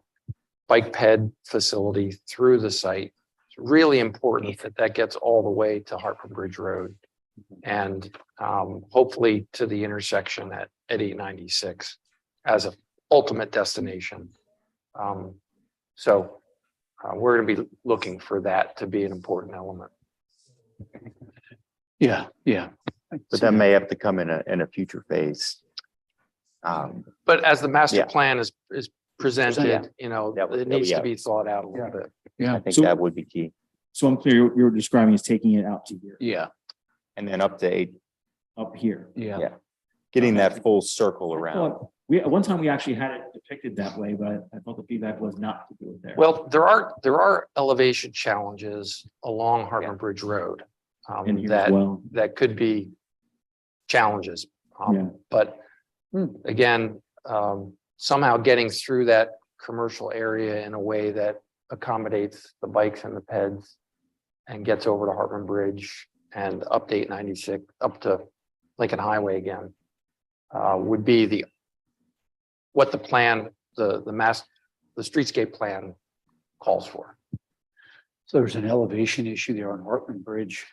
bike ped facility through the site. It's really important that gets all the way to Hartford Bridge Road and hopefully to the intersection at 896 as an ultimate destination. So we're going to be looking for that to be an important element. Yeah. But that may have to come in a future phase. But as the master Yeah. plan is presented, Yeah. That would- it needs yeah. to be thought out a little bit. Yeah. I think So- that would be key. So I'm clear, you're describing as taking it out to here, Yeah. And then up to 8, up here. Yeah. getting that full circle around. Well, at one time we actually had it depicted that way, but I thought the feedback was not to do it there. Well, there are elevation challenges along Hartman Bridge Road. In here as that, well. that could be challenges. Yeah. But again, somehow getting through that commercial area in a way that accommodates the bikes and the peds and gets over to Hartman Bridge and update 96 up to Lincoln Highway again, would be what the plan, the streetscape plan calls for. So there's an elevation issue there on Hartman Bridge.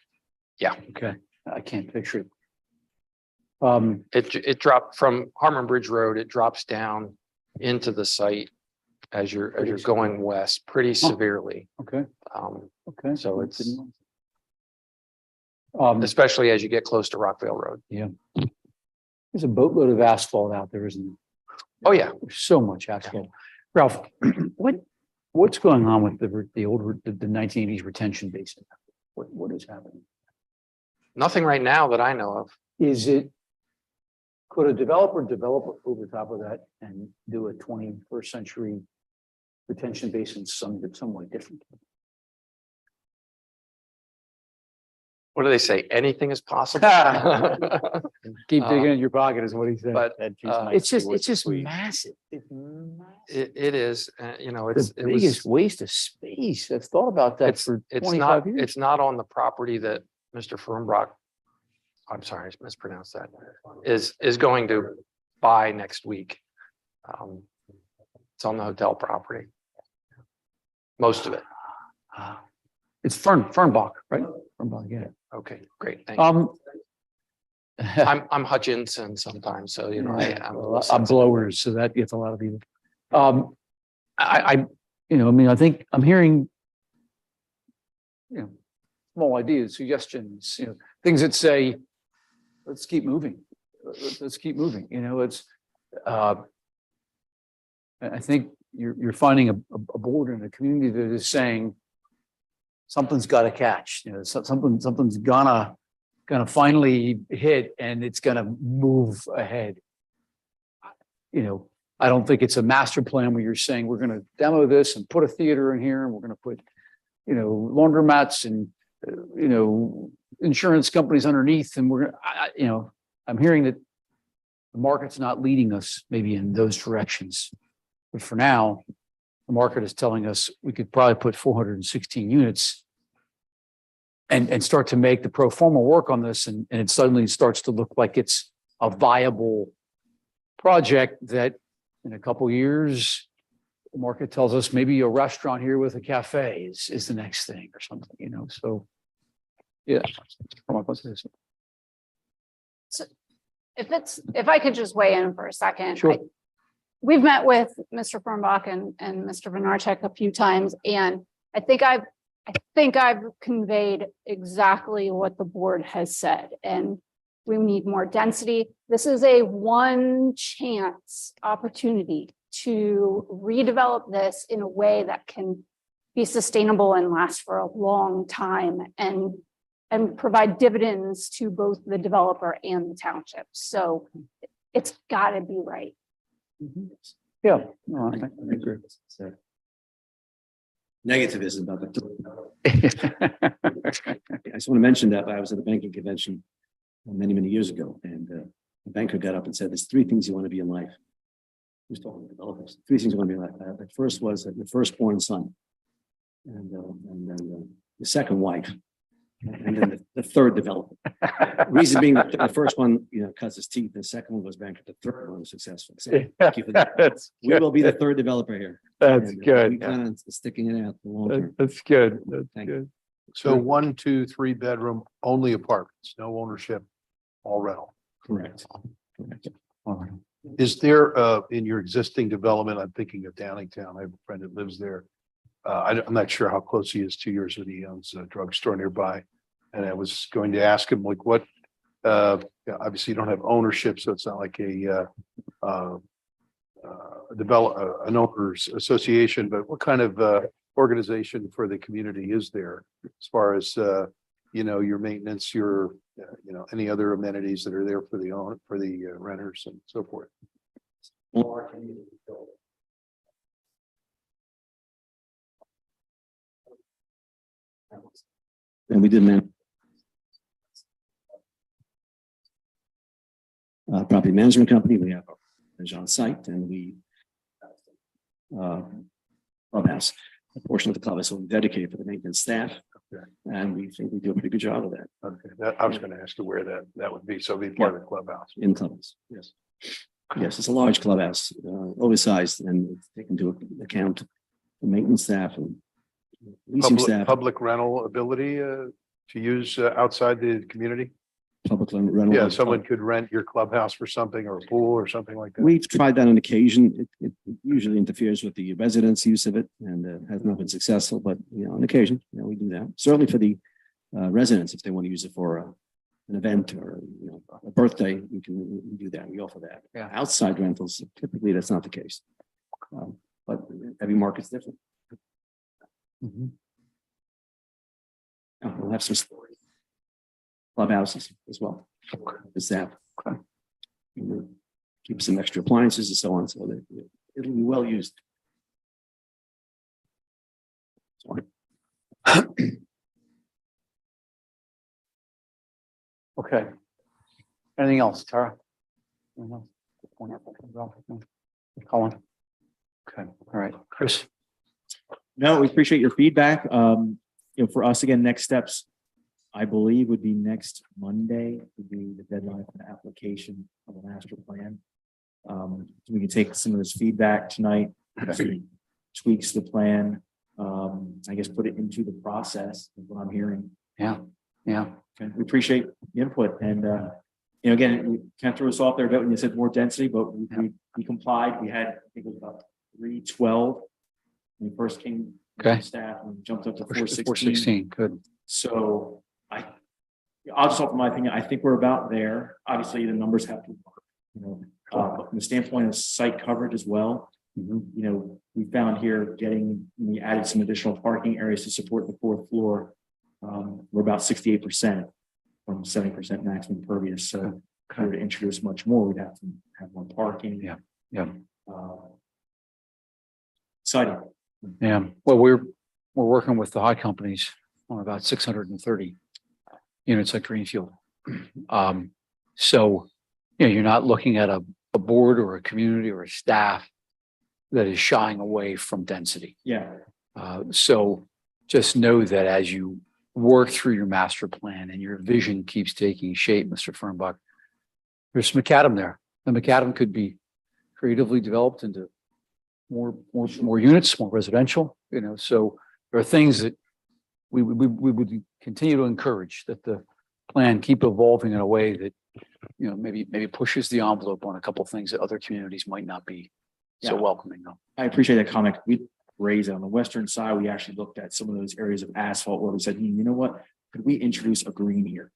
Yeah. Okay, I can't picture it. It dropped from Hartman Bridge Road, it drops down into the site as you're going west pretty severely. Okay, Um, okay. So it's- Especially especially as you get close to Rockvale Road. there's a boatload of asphalt out there, isn't there? Oh, yeah. There's so much asphalt. Ralph, what's going on with the old, the 1980s retention basin? What is happening? Nothing right now that I know of. Is it, could a developer develop over top of that and do a 21st century retention basin somewhat different? What do they say? Anything is possible. Keep digging in your pocket is what he said. But It's just massive. It's massive. it is, you know, The biggest waste of space. I've thought about that for it's 25 not, years. it's not on the property that Mr. Fernbrock, I'm sorry, I mispronounced that, is going to buy next week. It's on the hotel property. Most of it. It's Fernbach, right? Fernbach, yeah. Okay, great. Thank you. I'm I'm Hutchinson sometimes, so, you know, I'm blowers, so that gets a lot of people. I think I'm hearing, small ideas, suggestions, things that say, let's keep moving. Let's keep moving. It's, I think you're finding a board in a community that is saying something's got to catch, something's gonna finally hit and it's gonna move ahead. I don't think it's a master plan where you're saying we're going to demo this and put a theater in here and we're going to put, laundromats and, insurance companies underneath. And we're, I'm hearing that the market's not leading us maybe in those directions. But for now, the market is telling us we could probably put 416 units and start to make the pro forma work on this. And it suddenly starts to look like it's a viable project that in a couple of years, the market tells us maybe a restaurant here with a cafe is the next thing or something, so. Yeah. So if I could just weigh in for a second. Sure. We've met with Mr. Fernbach and Mr. Vinarchek a few times, and I think I've conveyed exactly what the board has said, and we need more density. This is a one chance opportunity to redevelop this in a way that can be sustainable and last for a long time and provide dividends to both the developer and the township. So it's got to be right. Yeah. No, I agree. Negativism about the. I just want to mention that I was at a banking convention many, many years ago, and a banker got up and said, there's three things you want to be in life. He was talking to developers. Three things you want to be in life. The first was your firstborn son, and then the second wife, and then the third developer. Reason being that the first one, cuts his teeth. The second one goes bankrupt. The third one was successful. So thank you for that. We will be the third developer here. That's And, good. We plan on sticking it out for the long term. That's good. That's Thank you. good. So 1, 2, 3 bedroom, only apartments, no ownership, all rental. Correct. All right. Is there, in your existing development, I'm thinking of Downingtown, I have a friend that lives there. I'm not sure how close he is to yours, but he owns a drugstore nearby. And I was going to ask him like what, obviously you don't have ownership, so it's not like an owners association, but what kind of organization for the community is there as far as, your maintenance, your, any other amenities that are there for the renters and so forth? And we did mention property management company. We have our manager on site, and we clubhouse. A portion of the clubhouse will be dedicated for the maintenance staff, and we think we do a pretty good job of that Okay, I was going to ask you where that would be. So it'd be part of the clubhouse. in clubhouse. Yes, yes, it's a large clubhouse, oversized, and it's taken into account the maintenance staff and leasing staff. Public rental ability to use outside the community? Public rental. Yeah, someone could rent your clubhouse for something or a pool or something like that. We've tried that on occasion. It usually interferes with the residents' use of it and has not been successful, but on occasion, we do that. Certainly for the residents, if they want to use it for an event or a birthday, we do that. We offer that. Yeah. Outside rentals, typically that's not the case. But every market's different. Mhm. We'll have some stories. Clubhouses as well. The staff. Keep some extra appliances and so on, so that it'll be well used. Sorry. Okay. Anything else, Tara? Colin? Okay, all right, Chris? No, we appreciate your feedback. For us, again, next steps, I believe would be next Monday would be the deadline for the application of a master plan. We can take some of this feedback tonight, tweaks the plan, I guess, put it into the process of what I'm hearing. Yeah. Okay, we appreciate the input and, again, we can't throw us off there a bit when you said more density, but we complied. We had, I think it was about 312 when we first came. Okay. Staff and jumped up to 416, good. So I'll just offer my opinion. I think we're about there. Obviously, the numbers have to work, but from the standpoint of site coverage as well, we found here we added some additional parking areas to support the fourth floor. We're about 68% from 70% maximum impervious. So if we were to introduce much more, we'd have to have more parking. Yeah. Exciting. Yeah, well, we're working with the hot companies on about 630 units at Greenfield. So, you're not looking at a board or a community or a staff that is shying away from density. Yeah. So just know that as you work through your master plan and your vision keeps taking shape, Mr. Fernbach, there's macadam there. The macadam could be creatively developed into more units, more residential, so there are things that we would continue to encourage that the plan keep evolving in a way that, maybe pushes the envelope on a couple of things that other communities might not be so welcoming of. I appreciate that comment. We raised it on the western side. We actually looked at some of those areas of asphalt where we said, you know what, could we introduce a green here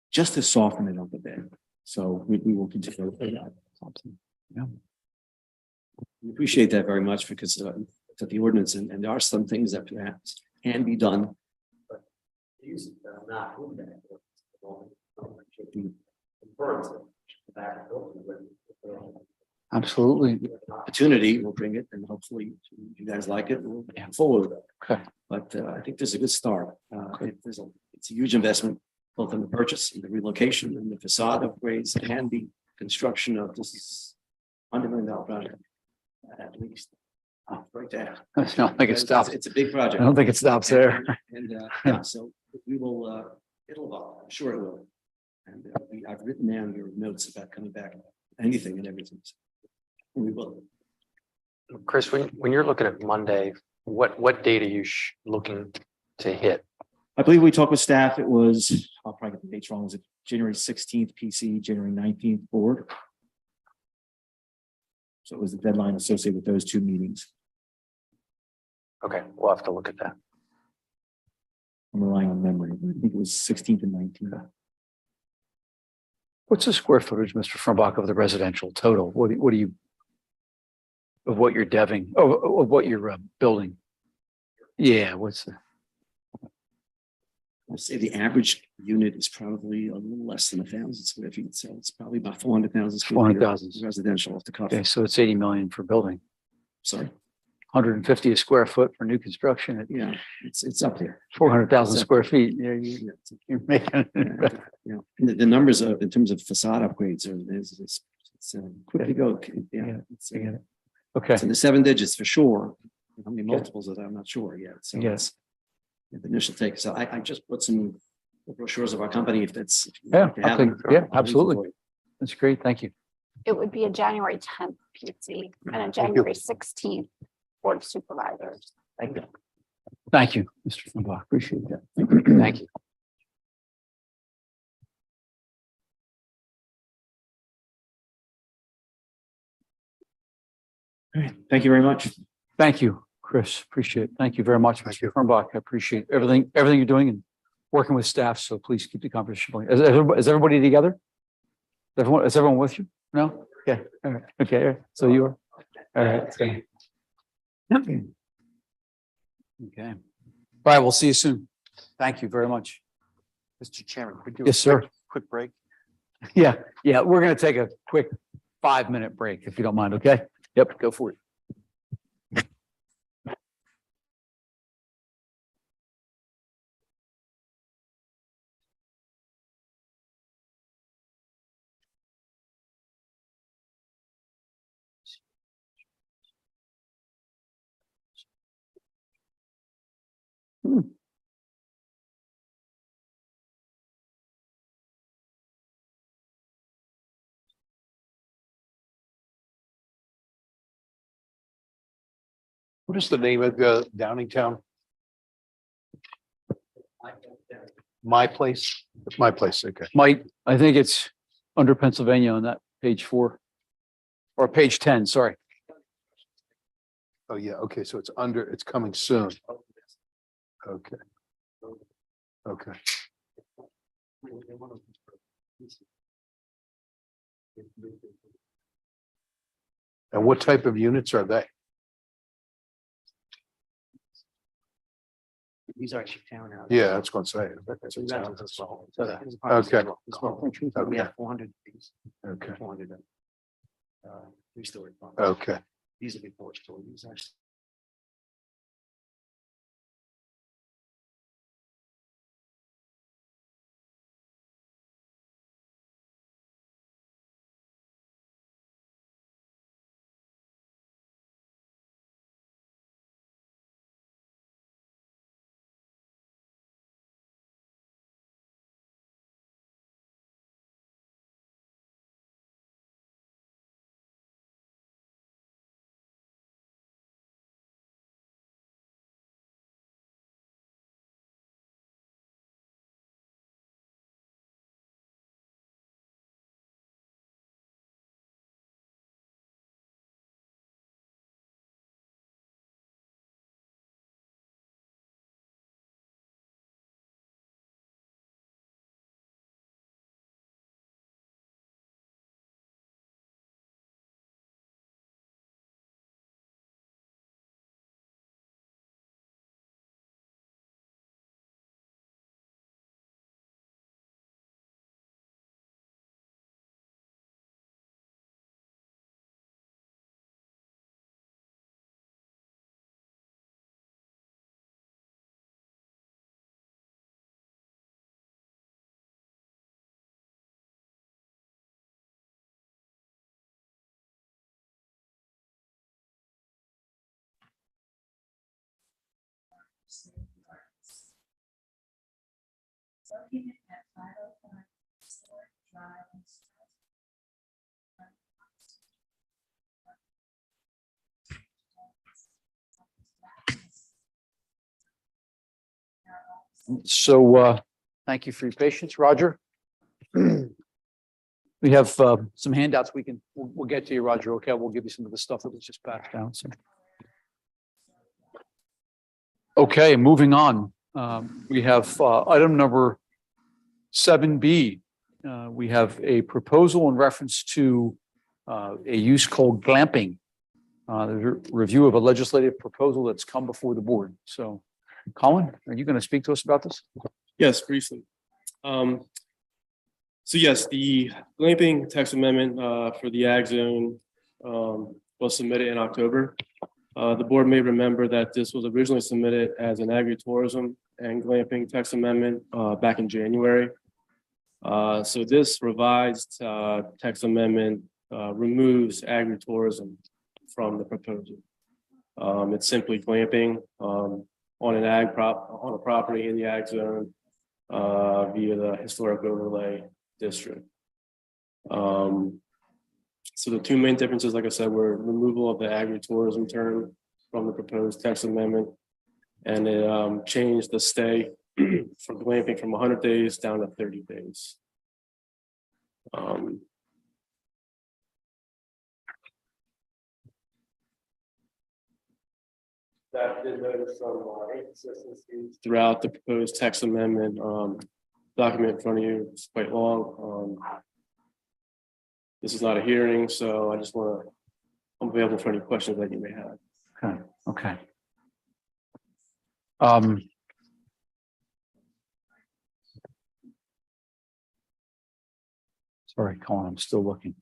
just to soften it up a bit? So we will continue to do that. Yeah. We appreciate that very much because to the ordinance and there are some things that perhaps can be done. But use it, not doing that. Absolutely. Opportunity, we'll bring it and hopefully if you guys like it, we'll move forward with it. Okay. But I think there's a good start. It's a huge investment, both in the purchase and the relocation and the facade upgrades and the construction of this $100 million project. At least. Right there. I don't think it stops. It's a big project. I don't think it stops there. And so we will, it'll evolve. I'm sure it will. And I've written down your notes about coming back, anything and everything. We will. Chris, when you're looking at Monday, what date are you looking to hit? I believe we talked with staff. It was, I'll probably get the dates wrong. Was it January 16th PC, January 19th board? So it was the deadline associated with those two meetings. Okay, we'll have to look at that. I'm relying on memory. But I think it was 16th and 19th. What's the square footage, Mr. Fernbach, of the residential total? What do you, of what you're deving, of what you're building? Yeah, what's the? I'd say the average unit is probably a little less than 1,000 square feet. So it's probably about 400,000 square feet. 400,000 residential off the cuff. Okay, so it's 80 million for building. Sorry. 150 a square foot for new construction at Yeah, it's up there. 400,000 It's up square feet. Yeah, you're making. You know, the numbers of, in terms of facade upgrades it's quickly go. Yeah. Yeah, It's, I get it. Okay, it's in the 7 digits for sure. How many multiples of that, I'm not sure yet. So Yes. it's the initial take. So I just put some brochures of our company if that's. yeah, okay, yeah, absolutely. That's great. Thank you. It would be a January 10th PC and a January 16th Board of Supervisors. Thank you. Thank you, Mr. Fambach. Appreciate that. Thank you. All right, thank you very much. Thank you, Chris. Appreciate it. Thank you very much, Mr. Fambach. I appreciate everything you're doing and working with staff. So please keep the conversation going. Is everybody together? Is everyone with you? No? Yeah. All right. Okay. All right. So you are? All right. Okay. Okay. All right. We'll see you soon. Thank you very much. Mr. Chairman, could we do a Yes, sir. quick break? Yeah. Yeah. We're going to take a quick 5-minute break if you don't mind. Okay. Yep. Go for it. What is the name of the Downingtown? My Place? My Place, okay. Mike, I think it's under Pennsylvania on that page 4 or page 10. Sorry. Oh, yeah, okay, so it's coming soon. Okay. Okay. And what type of units are they? These are actually townhouses. Yeah, that's what I'm saying. Okay. We have 400 of these. Okay, 400 three-story. okay. These will be 4-story. These are. So thank you for your patience, Roger. We have some handouts we'll get to you, Roger. Okay, we'll give you some of the stuff that was just passed down. So. Okay, moving on. We have item number 7B. We have a proposal in reference to a use called glamping. The review of a legislative proposal that's come before the board. So, Colin, are you going to speak to us about this? Yes, briefly. So yes, the glamping text amendment for the ag zone was submitted in October. The board may remember that this was originally submitted as an agritourism and glamping text amendment back in January. So this revised text amendment removes agritourism from the proposal. It's simply glamping on a property in the ag zone via the historic overlay district. So the two main differences, like I said, were removal of the agritourism term from the proposed text amendment, and it changed the stay for glamping from 100 days down to 30 days. That did notice some inconsistencies throughout the proposed text amendment. Document in front of you is quite long. This is not a hearing, so I just want to, I'm available for any questions that you may have. Okay, okay. Sorry, Colin, I'm still looking.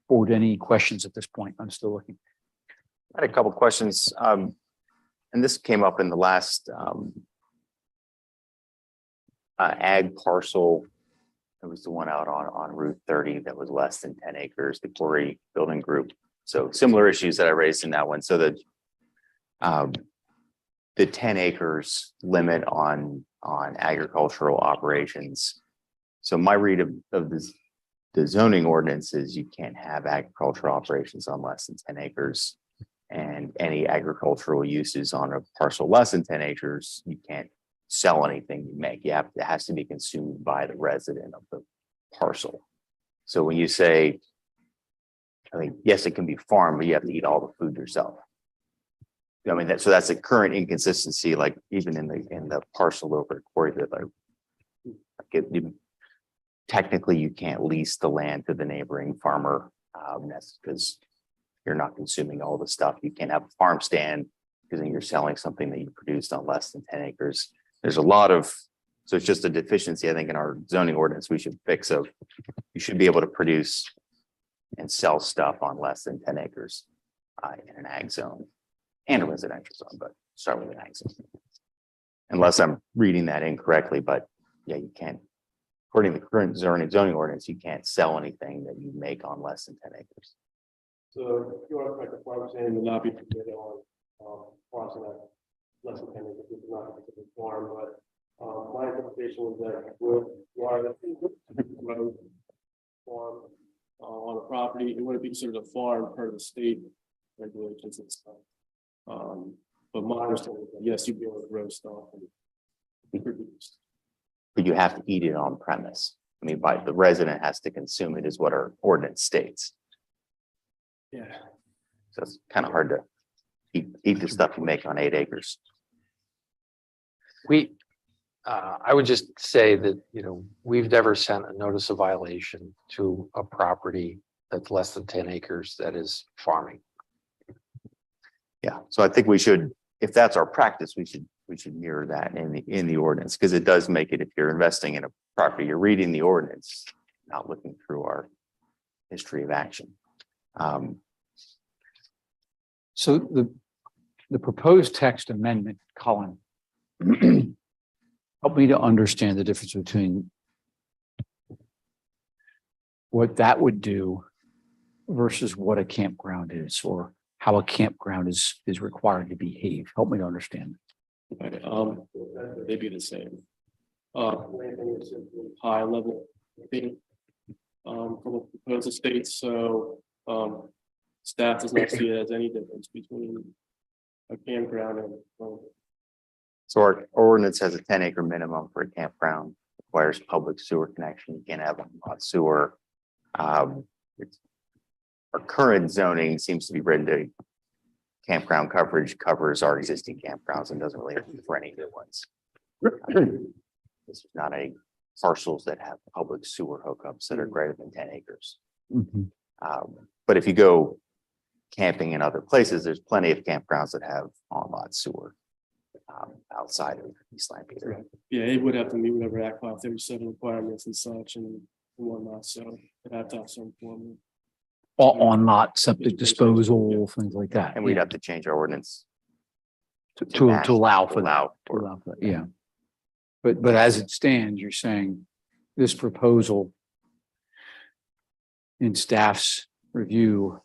Board, any questions at this point? I'm still looking. I had a couple questions, and this came up in the last ag parcel. It was the one out on Route 30 that was less than 10 acres, the Quarry Building Group. So similar issues that I raised in that one. So that the 10 acres limit on agricultural operations. So my read of this, the zoning ordinance is you can't have agricultural operations on less than 10 acres. And any agricultural uses on a parcel less than 10 acres, you can't sell anything you make. It has to be consumed by the resident of the parcel. So when you say, I mean, yes, it can be farmed, but you have to eat all the food yourself. I mean, so that's a current inconsistency, like even in the parcel over at Quarry that technically you can't lease the land to the neighboring farmer. That's because you're not consuming all the stuff. You can't have a farm stand because then you're selling something that you produced on less than 10 acres. There's a lot of, so it's just a deficiency, I think, in our zoning ordinance we should fix. Of you should be able to produce and sell stuff on less than 10 acres in an ag zone and a residential zone, but start with an ag zone. Unless I'm reading that incorrectly, but yeah, you can't, according to the current zoning ordinance, you can't sell anything that you make on less than 10 acres. So if you want to the farm stand, will not be permitted on farms that less than 10 acres, which is not a specific farm, but my interpretation was that with road farm on a property, it wouldn't be considered a farm per the state regulations and stuff. But my understanding is that yes, you'd be able to grow stuff and be produced. But you have to eat it on premise. I mean, by the resident has to consume it is what our ordinance states. Yeah. So it's kind of hard to eat the stuff you make on 8 acres. I would just say that, we've never sent a notice of violation to a property that's less than 10 acres that is farming. Yeah, so I think we should, if that's our practice, we should mirror that in the ordinance, because it does make it, if you're investing in a property, you're reading the ordinance, not looking through our history of action. So the proposed text amendment, Colin, help me to understand the difference between what that would do versus what a campground is, or how a campground is required to behave. Help me to understand. Right, they'd be the same. Anything is simply high level thing from a proposed estate. So staff does not see it as any difference between a campground and So our ordinance has a 10-acre minimum for a campground, requires public sewer connection. You can't have a sewer. Our current zoning seems to be written to campground coverage covers our existing campgrounds and doesn't really look for any new ones. This is not any parcels that have public sewer hookups that are greater than 10 acres. Mm-hmm. But if you go camping in other places, there's plenty of campgrounds that have on-lot sewer outside of East Lampeter. Right. Yeah, it would have to meet whatever Act 537 requirements and such and whatnot. So it have to have some form On lot septic disposal, things like that. And we'd yeah. have to change our ordinance. To match- allow to for that. allow To for- allow for that, yeah. But as it stands, you're saying this proposal in staff's review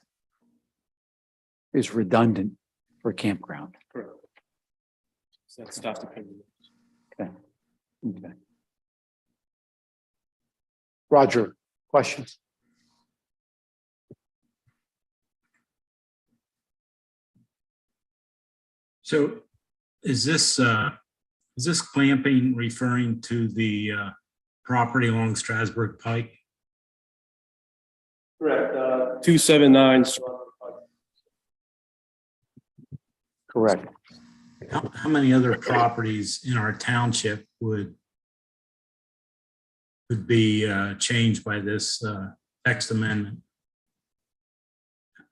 is redundant for campground. Correct. So that's staff's opinion. Okay. Roger, questions? So is this clamping referring to the property along Strasburg Pike? Correct, 279. Correct. How many other properties in our township would be changed by this text amendment?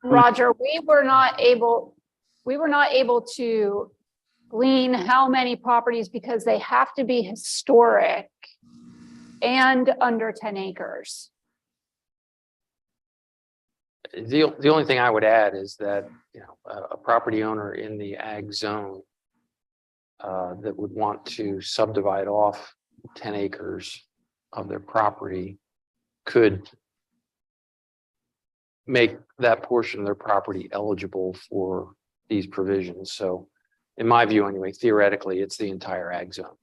Roger, we were not able to glean how many properties because they have to be historic and under 10 acres. The only thing I would add is that, a property owner in the ag zone that would want to subdivide off 10 acres of their property could make that portion of their property eligible for these provisions. So in my view, anyway, theoretically, it's the entire ag zone.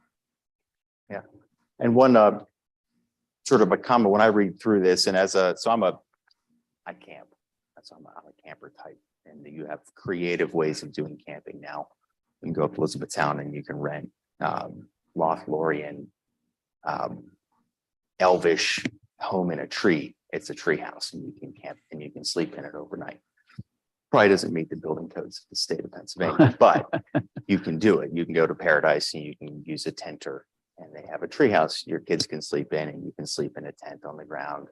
And one sort of a comment when I read through this, and I camp. So I'm a camper type, and you have creative ways of doing camping now. You can go up to Elizabethtown and you can rent Lothlorien, Elvish home in a tree. It's a tree house, and you can camp and you can sleep in it overnight. Probably doesn't meet the building codes of the state of Pennsylvania, but you can do it. You can go to Paradise and you can use a tenter, and they have a tree house your kids can sleep in, and you can sleep in a tent on the ground.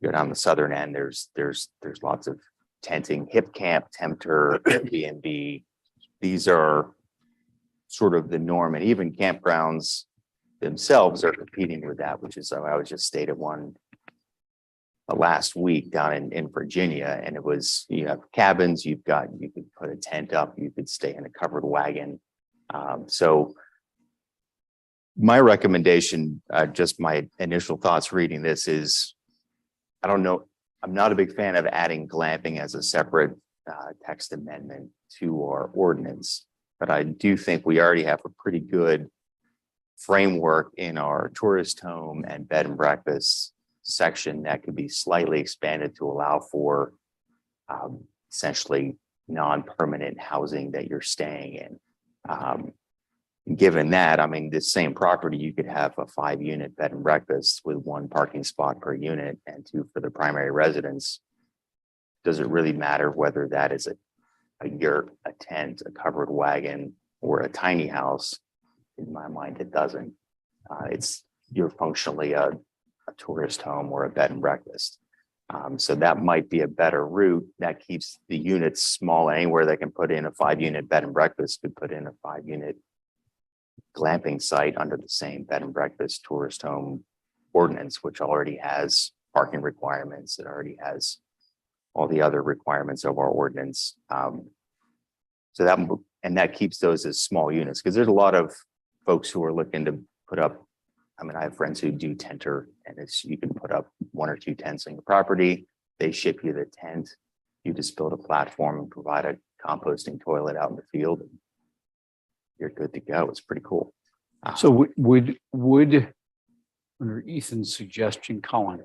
You go down the southern end, there's lots of tenting, Hip Camp, Tempter, Airbnb. These are sort of the norm, and even campgrounds themselves are competing with that, which is, I was just stayed at one last week down in Virginia, and it was, you have cabins, you could put a tent up, you could stay in a covered wagon. So my recommendation, just my initial thoughts reading this is, I don't know, I'm not a big fan of adding glamping as a separate text amendment to our ordinance, but I do think we already have a pretty good framework in our tourist home and bed and breakfast section that could be slightly expanded to allow for essentially non-permanent housing that you're staying in. Given that, I mean, this same property, you could have a 5-unit bed and breakfast with 1 parking spot per unit and 2 for the primary residence. Does it really matter whether that is a yurt, a tent, a covered wagon, or a tiny house? In my mind, it doesn't. You're functionally a tourist home or a bed and breakfast. So that might be a better route that keeps the units small. Anywhere they can put in a 5-unit bed and breakfast could put in a 5-unit glamping site under the same bed and breakfast tourist home ordinance, which already has parking requirements. It already has all the other requirements of our ordinance. So that keeps those as small units, because there's a lot of folks who are looking to put up. I mean, I have friends who do tenter, and you can put up 1 or 2 tents on your property. They ship you the tent. You just build a platform and provide a composting toilet out in the field. You're good to go. It's pretty cool. So would under Ethan's suggestion, Colin,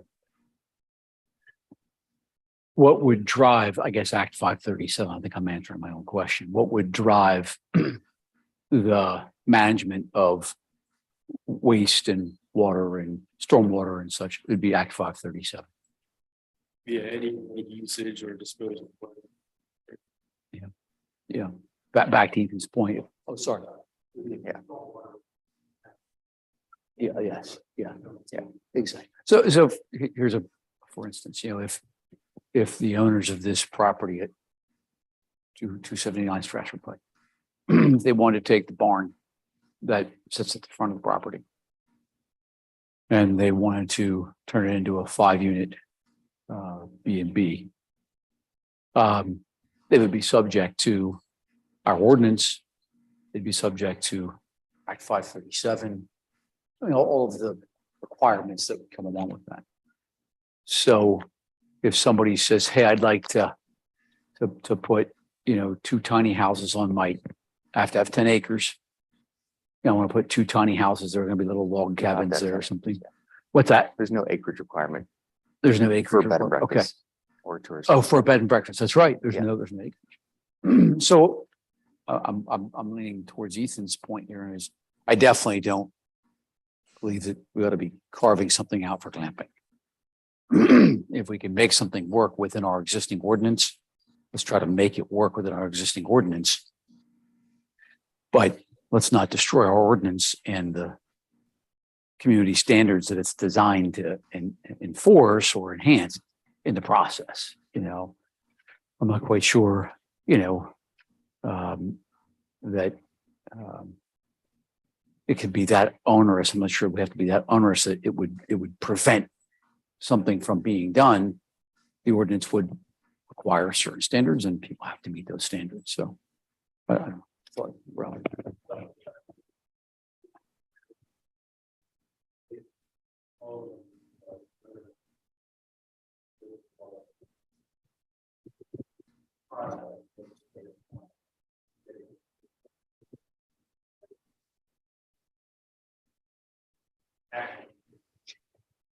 what would drive, I guess, Act 537, I think I'm answering my own question. What would drive the management of waste and water and stormwater and such? It would be Act 537. Yeah, any usage or disposal. Yeah. Back to Ethan's point. Oh, sorry. Yeah. Yeah, yes, yeah, exactly. So here's for instance, if the owners of this property at 279 Strasburg Pike, they want to take the barn that sits at the front of the property and they wanted to turn it into a 5-unit B&B, They would be subject to our ordinance. They'd be subject to Act 537, all of the requirements that would come along with that. So if somebody says, hey, I'd like to put, 2 tiny houses on I have to have 10 acres. I want to put 2 tiny houses. There are going to be little log cabins there or something. What's that? There's no acreage requirement There's no for acreage. a bed and requirement. Okay. breakfast or tourist. Oh, for a bed and breakfast. That's right. There's Yeah. no acreage. So I'm leaning towards Ethan's point here is I definitely don't believe that we ought to be carving something out for glamping. If we can make something work within our existing ordinance, let's try to make it work within our existing ordinance. But let's not destroy our ordinance and the community standards that it's designed to enforce or enhance in the process. I'm not quite sure, that it could be that onerous. I'm not sure we have to be that onerous that it would prevent something from being done. The ordinance would require certain standards and people have to meet those standards. So I don't know.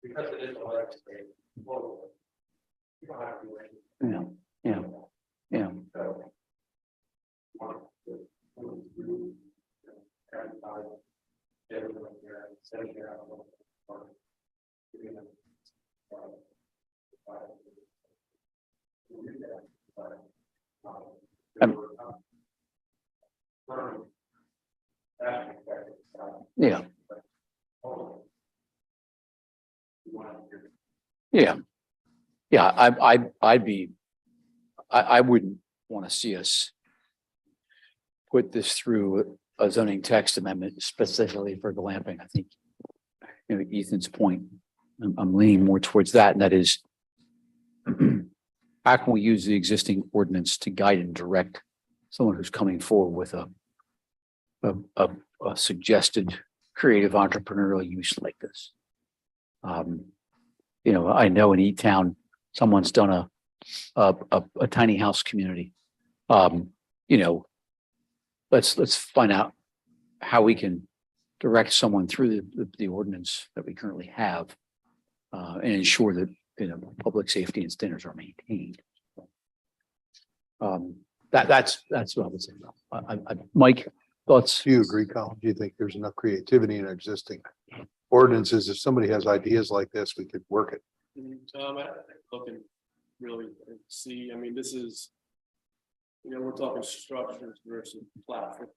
Because it is a legislative. You don't have to do anything. Yeah. Yeah. Yeah. Yeah. I wouldn't want to see us put this through a zoning text amendment specifically for glamping. I think, Ethan's point, I'm leaning more towards that. And that is, how can we use the existing ordinance to guide and direct someone who's coming forward with a suggested creative entrepreneurial use like this? I know in E-Town, someone's done a tiny house community. Let's find out how we can direct someone through the ordinance that we currently have and ensure that, public safety and standards are maintained. That's what I would say. Mike, thoughts? Do you agree, Colin? Do you think there's enough creativity in our existing ordinances? If somebody has ideas like this, we could work it. I look and really see, this is, we're talking structures versus platform.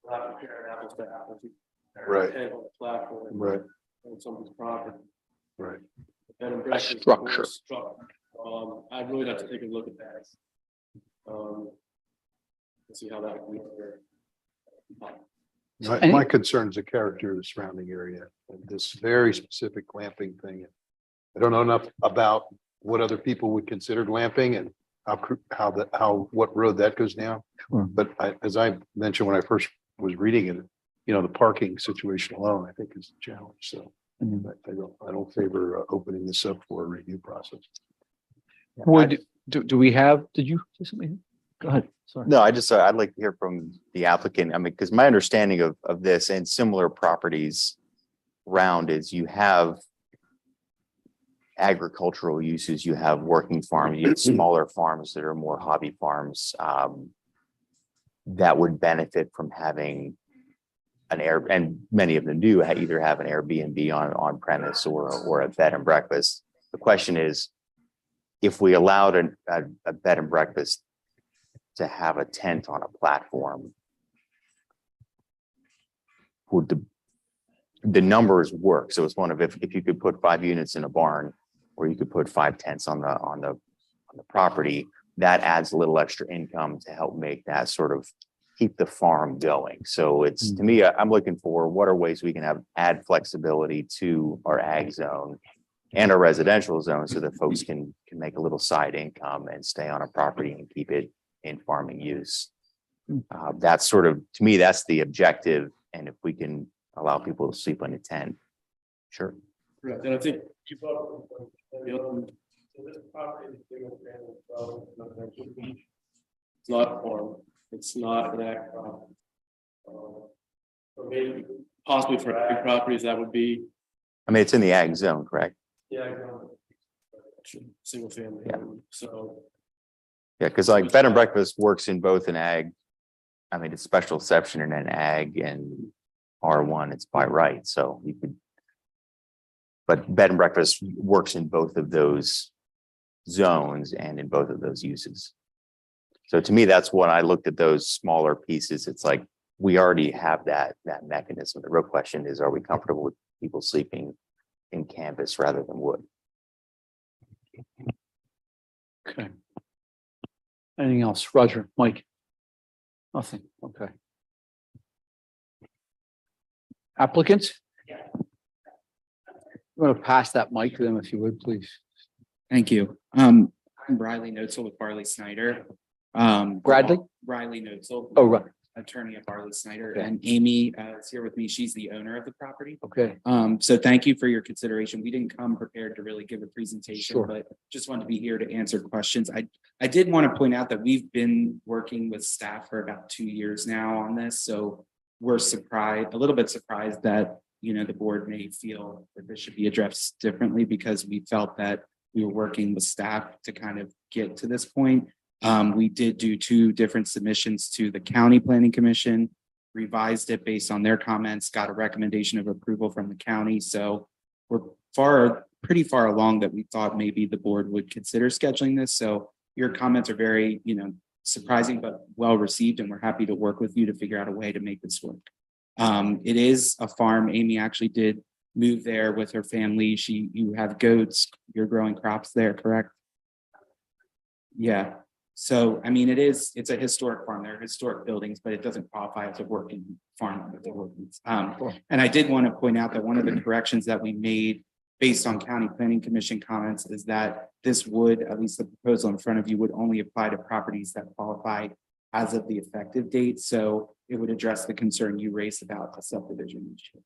We'll have to compare apples to apples. Right. And on the platform. Right. On somebody's property. Right. And A structure. I'd really have to take a look at that. And see how that would work. My concern is the character of the surrounding area and this very specific glamping thing. I don't know enough about what other people would consider glamping and what road that goes down. Sure. But as I mentioned when I first was reading it, the parking situation alone, I think is a challenge. So I don't favor opening this up for a review process. Do we have, did you say something? Go ahead. Sorry. No, I'd like to hear from the applicant. Because my understanding of this and similar properties around is you have agricultural uses, you have working farms, you have smaller farms that are more hobby farms that would benefit from having and many of them do either have an Airbnb on premise or a bed and breakfast. The question is, if we allowed a bed and breakfast to have a tent on a platform, would the numbers work? So it's one of if you could put 5 units in a barn, or you could put 5 tents on the property, that adds a little extra income to help make that sort of keep the farm going. So it's to me, I'm looking for what are ways we can add flexibility to our ag zone and a residential zone so that folks can make a little side income and stay on a property and keep it in farming use. That's sort of, to me, that's the objective. And if we can allow people to sleep in a tent, sure. Correct, and I think you brought up the other, so this property is single family, so it's not a farm, it's not an ag property. Or maybe possibly for ag properties, that would be, I mean, it's in the ag zone, correct? yeah, single family, Yeah. so. Yeah, because like bed and breakfast works in both an ag. I mean, it's special exception in an ag and R1, it's by right, so you could. But bed and breakfast works in both of those zones and in both of those uses. So to me, that's when I looked at those smaller pieces, it's like, we already have that mechanism. The real question is, are we comfortable with people sleeping in canvas rather than wood? Okay. Anything else? Roger, Mike? Nothing. Okay. Applicants? I'm going to pass that mic to them if you would, please. Thank you. I'm Riley Notzel with Barley Snyder. Bradley? Riley Notzel. Oh, right. Attorney at Barley Snyder, Okay. and Amy is here with me. She's the owner of the property. Okay. So thank you for your consideration. We didn't come prepared to really give a presentation, Sure. but just wanted to be here to answer questions. I did want to point out that we've been working with staff for about 2 years now on this, so we're surprised, a little bit surprised that, you know, the board may feel that this should be addressed differently, because we felt that we were working with staff to kind of get to this point. We did do 2 different submissions to the County Planning Commission, revised it based on their comments, got a recommendation of approval from the county. So we're pretty far along that we thought maybe the board would consider scheduling this. So your comments are very, you know, surprising, but well received, and we're happy to work with you to figure out a way to make this work. It is a farm. Amy actually did move there with her family. You have goats, you're growing crops there, correct? Yeah. So, I mean, it's a historic farm. There are historic buildings, but it doesn't qualify as a working farm under the ordinance. And I did want to point out that one of the corrections that we made based on County Planning Commission comments is that this would, at least the proposal in front of you, would only apply to properties that qualify as of the effective date. So it would address the concern you raised about a subdivision issue.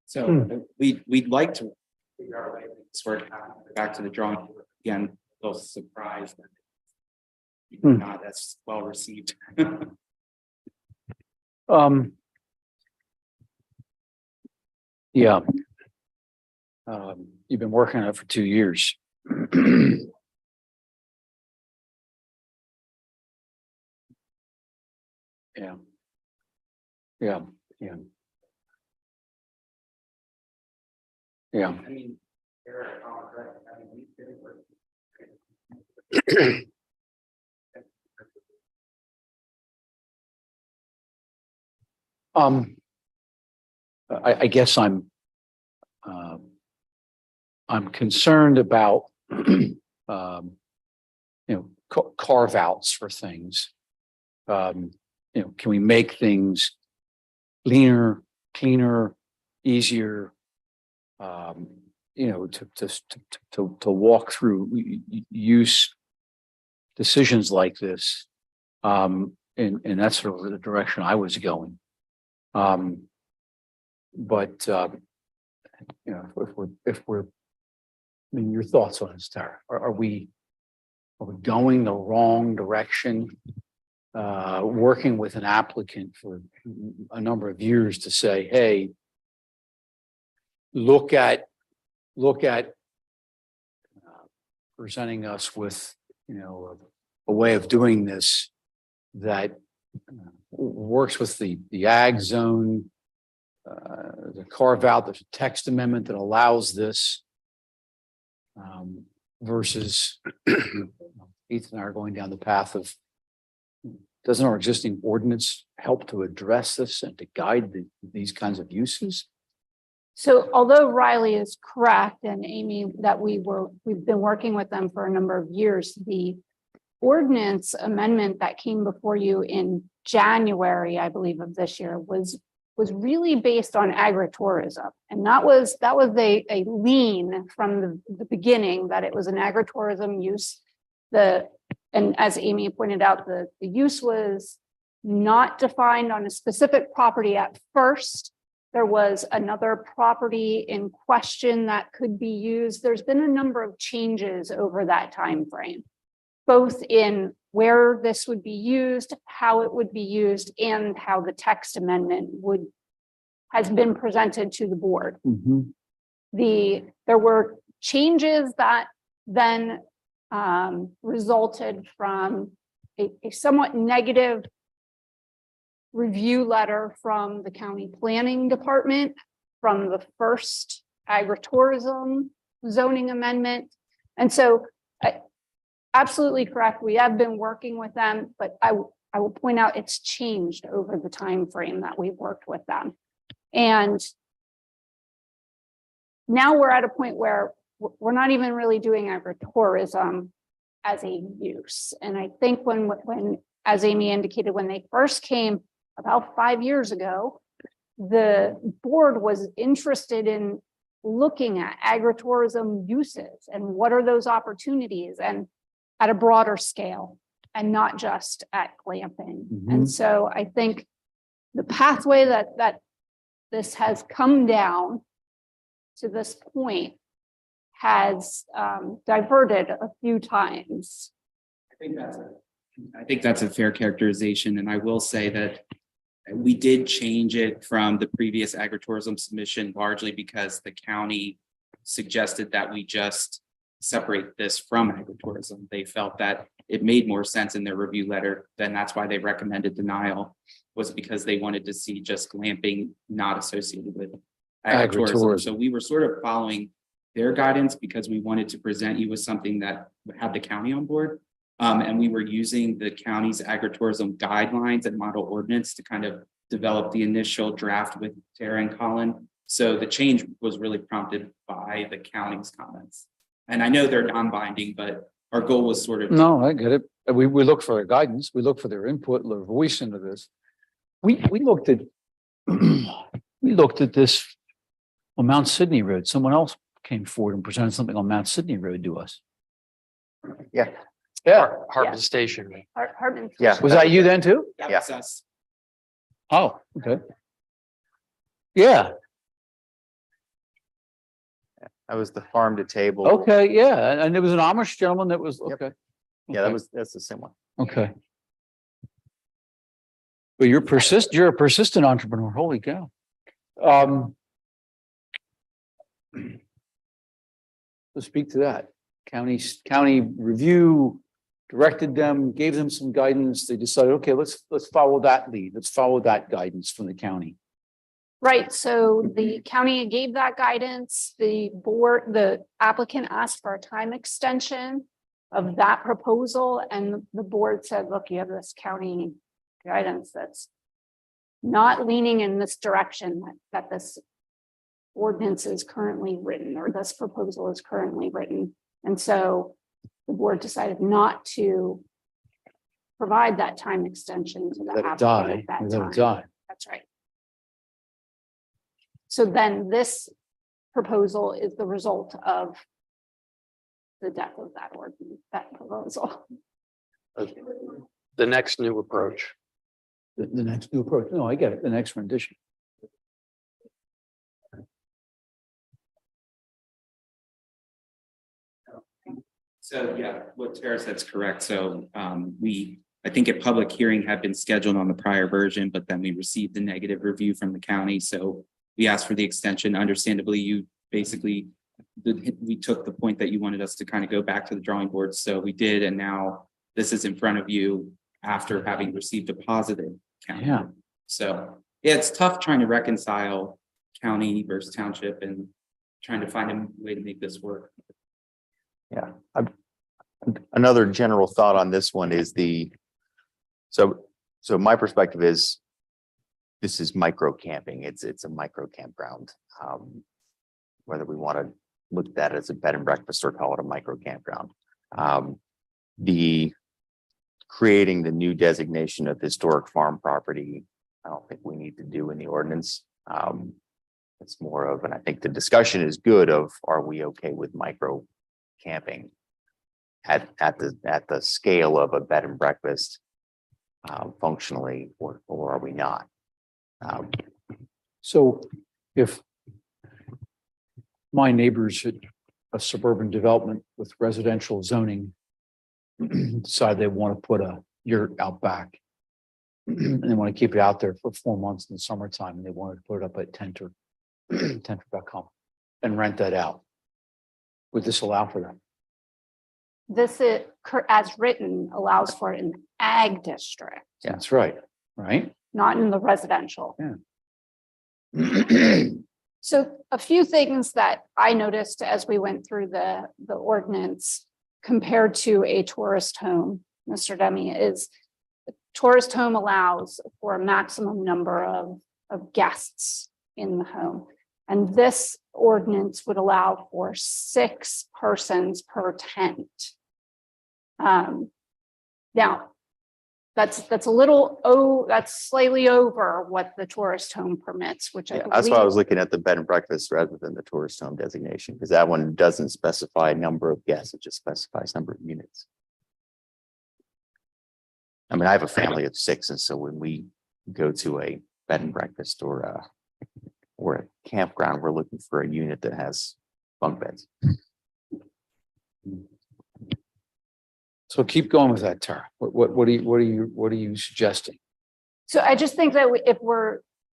So we'd like to figure out a way to make this work. Back to the drawing board again. Surprised that not as well received. Yeah. You've been working on it for 2 years. Yeah. Yeah. Yeah. Yeah. I mean, we've been working. I guess I'm concerned about carve outs for things. Can we make things leaner, cleaner, easier? To walk through use decisions like this. And that's sort of the direction I was going. But if we're, I mean, your thoughts on this, Tara, are we going the wrong direction? Working with an applicant for a number of years to say, hey, look at presenting us with, a way of doing this that works with the ag zone, the carve out, there's a text amendment that allows this, versus Ethan and I are going down the path of, doesn't our existing ordinance help to address this and to guide these kinds of uses? So although Riley is correct, and Amy, that we've been working with them for a number of years, the ordinance amendment that came before you in January, I believe, of this year was was really based on agritourism. And that was a lean from the beginning, that it was an agritourism use. And as Amy pointed out, the use was not defined on a specific property at first. There was another property in question that could be used. There's been a number of changes over that time frame, both in where this would be used, how it would be used, and how the text amendment has been presented to the board. There were changes that then resulted from a somewhat negative review letter from the county planning department, from the first agritourism zoning amendment. And so absolutely correct. We have been working with them, but I will point out it's changed over the time frame that we've worked with them. And now we're at a point where we're not even really doing agritourism as a use. And I think when, as Amy indicated, when they first came about 5 years ago, the board was interested in looking at agritourism uses and what are those opportunities, and at a broader scale and not just at glamping. And so I think the pathway that this has come down to this point has diverted a few times. I think that's a fair characterization. And I will say that we did change it from the previous agritourism submission largely because the county suggested that we just separate this from agritourism. They felt that it made more sense in their review letter. Then that's why they recommended denial, was because they wanted to see just glamping not associated with agritourism. So we were sort of following their guidance because we wanted to present you with something that had the county on board. And we were using the county's agritourism guidelines and model ordinance to kind of develop the initial draft with Tara and Colin. So the change was really prompted by the county's comments. And I know they're non-binding, but our goal was sort of. No, I get it. We look for their guidance. We look for their input, their voice into this. We looked at we looked at this on Mount Sydney Road. Someone else came forward and presented something on Mount Sydney Road to us. Yeah. Yeah. Harbin Station. Harbin. Yeah. Was that you then too? That Yeah. was us. Oh, okay. Yeah. That was the farm to table. Okay. Yeah. And there was an Amish gentleman that was, Yep. okay. Yeah, Okay. that's the same one. Okay. But you're a persistent entrepreneur. Holy cow. Let's speak to that. County review directed them, gave them some guidance. They decided, okay, let's follow that lead. Let's follow that guidance from the county. Right, so the county gave that guidance, the applicant asked for a time extension of that proposal, and the board said, look, you have this county guidance that's not leaning in this direction that this ordinance is currently written, or this proposal is currently written. And so the board decided not to provide that time extension to the Let it applicant die. at that Let time. it die. That's right. So then this proposal is the result of the death of that ordinance, that proposal. The next new approach. The next new approach. No, I get it. The next rendition. So yeah, what Tara said's correct. So I think a public hearing had been scheduled on the prior version, but then we received the negative review from the county. So we asked for the extension. Understandably, you basically, we took the point that you wanted us to kind of go back to the drawing board. So we did, and now this is in front of you after having received a positive county. Yeah. So yeah, it's tough trying to reconcile county versus township and trying to find a way to make this work. Yeah. Another general thought on this one is so my perspective is this is micro camping. It's a micro campground. Whether we want to look at that as a bed and breakfast or call it a micro campground. The creating the new designation of historic farm property I don't think we need to do in the ordinance. It's more of, and I think the discussion is good of, are we okay with micro camping at the scale of a bed and breakfast functionally, or are we not? So if my neighbors at a suburban development with residential zoning decide they want to put a yurt out back, and they want to keep it out there for 4 months in the summertime, and they wanted to put it up at Tentor.com and rent that out, would this allow for that? This is, as written, allows for an ag district, That's right, right? not in the residential. Yeah. So a few things that I noticed as we went through the ordinance compared to a tourist home, Mr. Demi, is a tourist home allows for a maximum number of guests in the home. And this ordinance would allow for 6 persons per tent. Now, that's a little, that's slightly over what the tourist home permits, which I Yeah, that's why I believe- was looking at the bed and breakfast rather than the tourist home designation, because that one doesn't specify number of guests, it just specifies number of units. I mean, I have a family of 6, and so when we go to a bed and breakfast or a campground, we're looking for a unit that has bunk beds. So keep going with that, Tara. What are you suggesting? So I just think that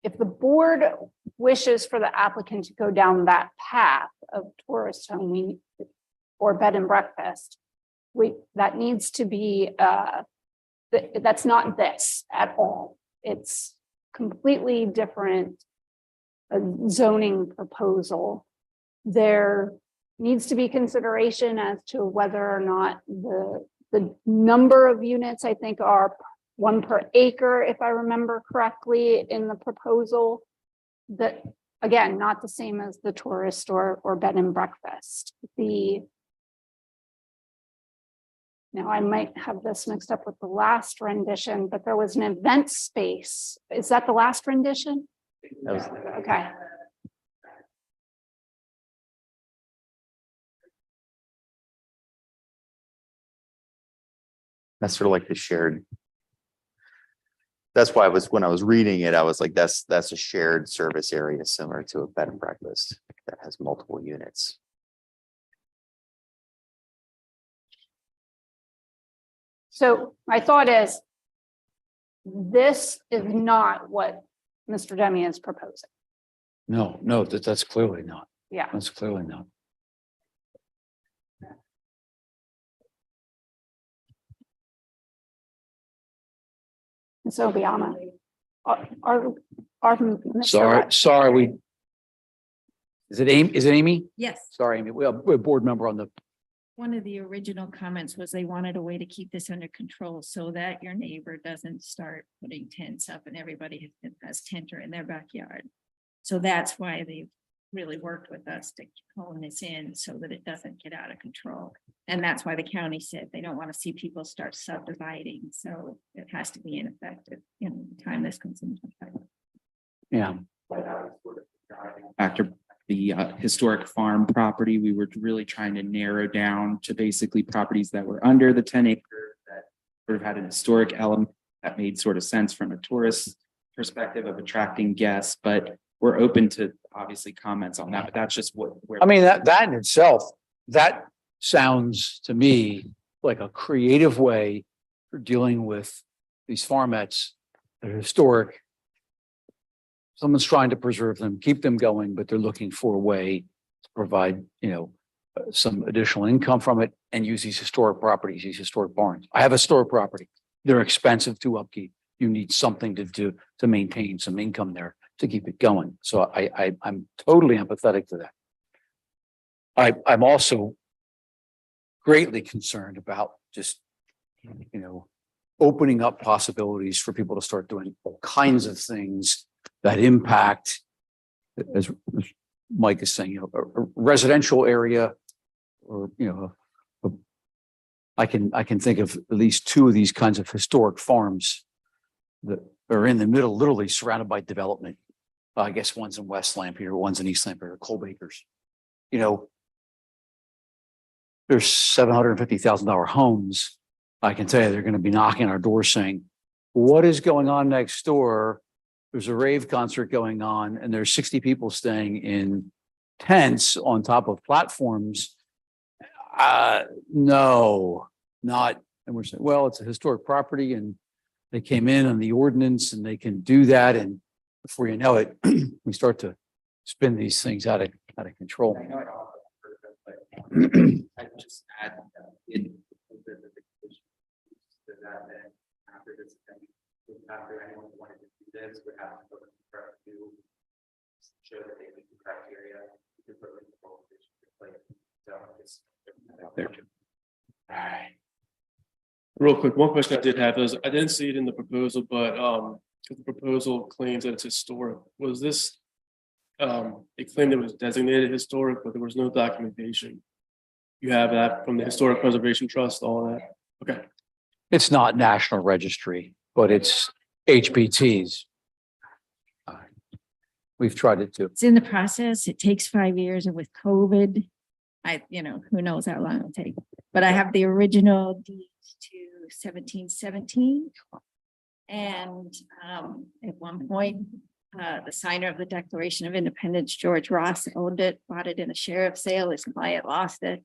if the board wishes for the applicant to go down that path of tourist home, or bed and breakfast, that needs to be, that's not this at all. It's completely different zoning proposal. There needs to be consideration as to whether or not the number of units, I think, are 1 per acre, if I remember correctly, in the proposal. That, again, not the same as the tourist or bed and breakfast. Now, I might have this mixed up with the last rendition, but there was an event space. Is that the last rendition? That was, Okay. that's sort of like the shared. That's why when I was reading it, I was like, that's a shared service area similar to a bed and breakfast that has multiple units. So my thought is, this is not what Mr. Demi is proposing. No, that's clearly not. Yeah. That's clearly not. So Biana, our Sorry, is it Amy? Yes, Sorry, Amy, we're a board member on the, one of the original comments was they wanted a way to keep this under control so that your neighbor doesn't start putting tents up and everybody has tenter in their backyard. So that's why they've really worked with us to hone this in so that it doesn't get out of control. And that's why the county said they don't want to see people start subdividing. So it has to be ineffective in the time this comes into effect. yeah. After the historic farm property, we were really trying to narrow down to basically properties that were under the 10 acres that sort of had an historic element that made sort of sense from a tourist perspective of attracting guests, but we're open to obviously comments on that, but that's just where. I mean, that in itself, that sounds to me like a creative way for dealing with these farmettes that are historic. Someone's trying to preserve them, keep them going, but they're looking for a way to provide, some additional income from it and use these historic properties, these historic barns. I have a historic property. They're expensive to upkeep. You need something to do to maintain some income there to keep it going. So I'm totally empathetic to that. I'm also greatly concerned about just, opening up possibilities for people to start doing all kinds of things that impact, as Mike is saying, a residential area, or I can think of at least 2 of these kinds of historic farms that are in the middle, literally surrounded by development. I guess one's in West Lampeter, one's in East Lampeter, Coal Bakers. You know, there's $750,000 homes. I can tell you, they're going to be knocking on our door saying, what is going on next door? There's a rave concert going on and there's 60 people staying in tents on top of platforms. No, not, and we're saying, well, it's a historic property and they came in on the ordinance and they can do that. And before you know it, we start to spin these things out of control. I know I often heard of it, but I just add in that then after this, after anyone wanted to do this, would have to go to show that they meet the criteria. To put in the prohibition in place. So just putting that out there too. All right. Real quick, one question I did have is, I didn't see it in the proposal, but the proposal claims that it's historic. Was this it claimed it was designated historic, but there was no documentation? You have that from the Historic Preservation Trust, all that? Okay. It's not National Registry, but it's HBTs. We've tried it too. It's in the process. It takes 5 years, and with COVID, who knows how long it'll take. But I have the original deed to 1717. And at one point, the signer of the Declaration of Independence, George Ross, owned it, bought it in a sheriff's sale. His client lost it.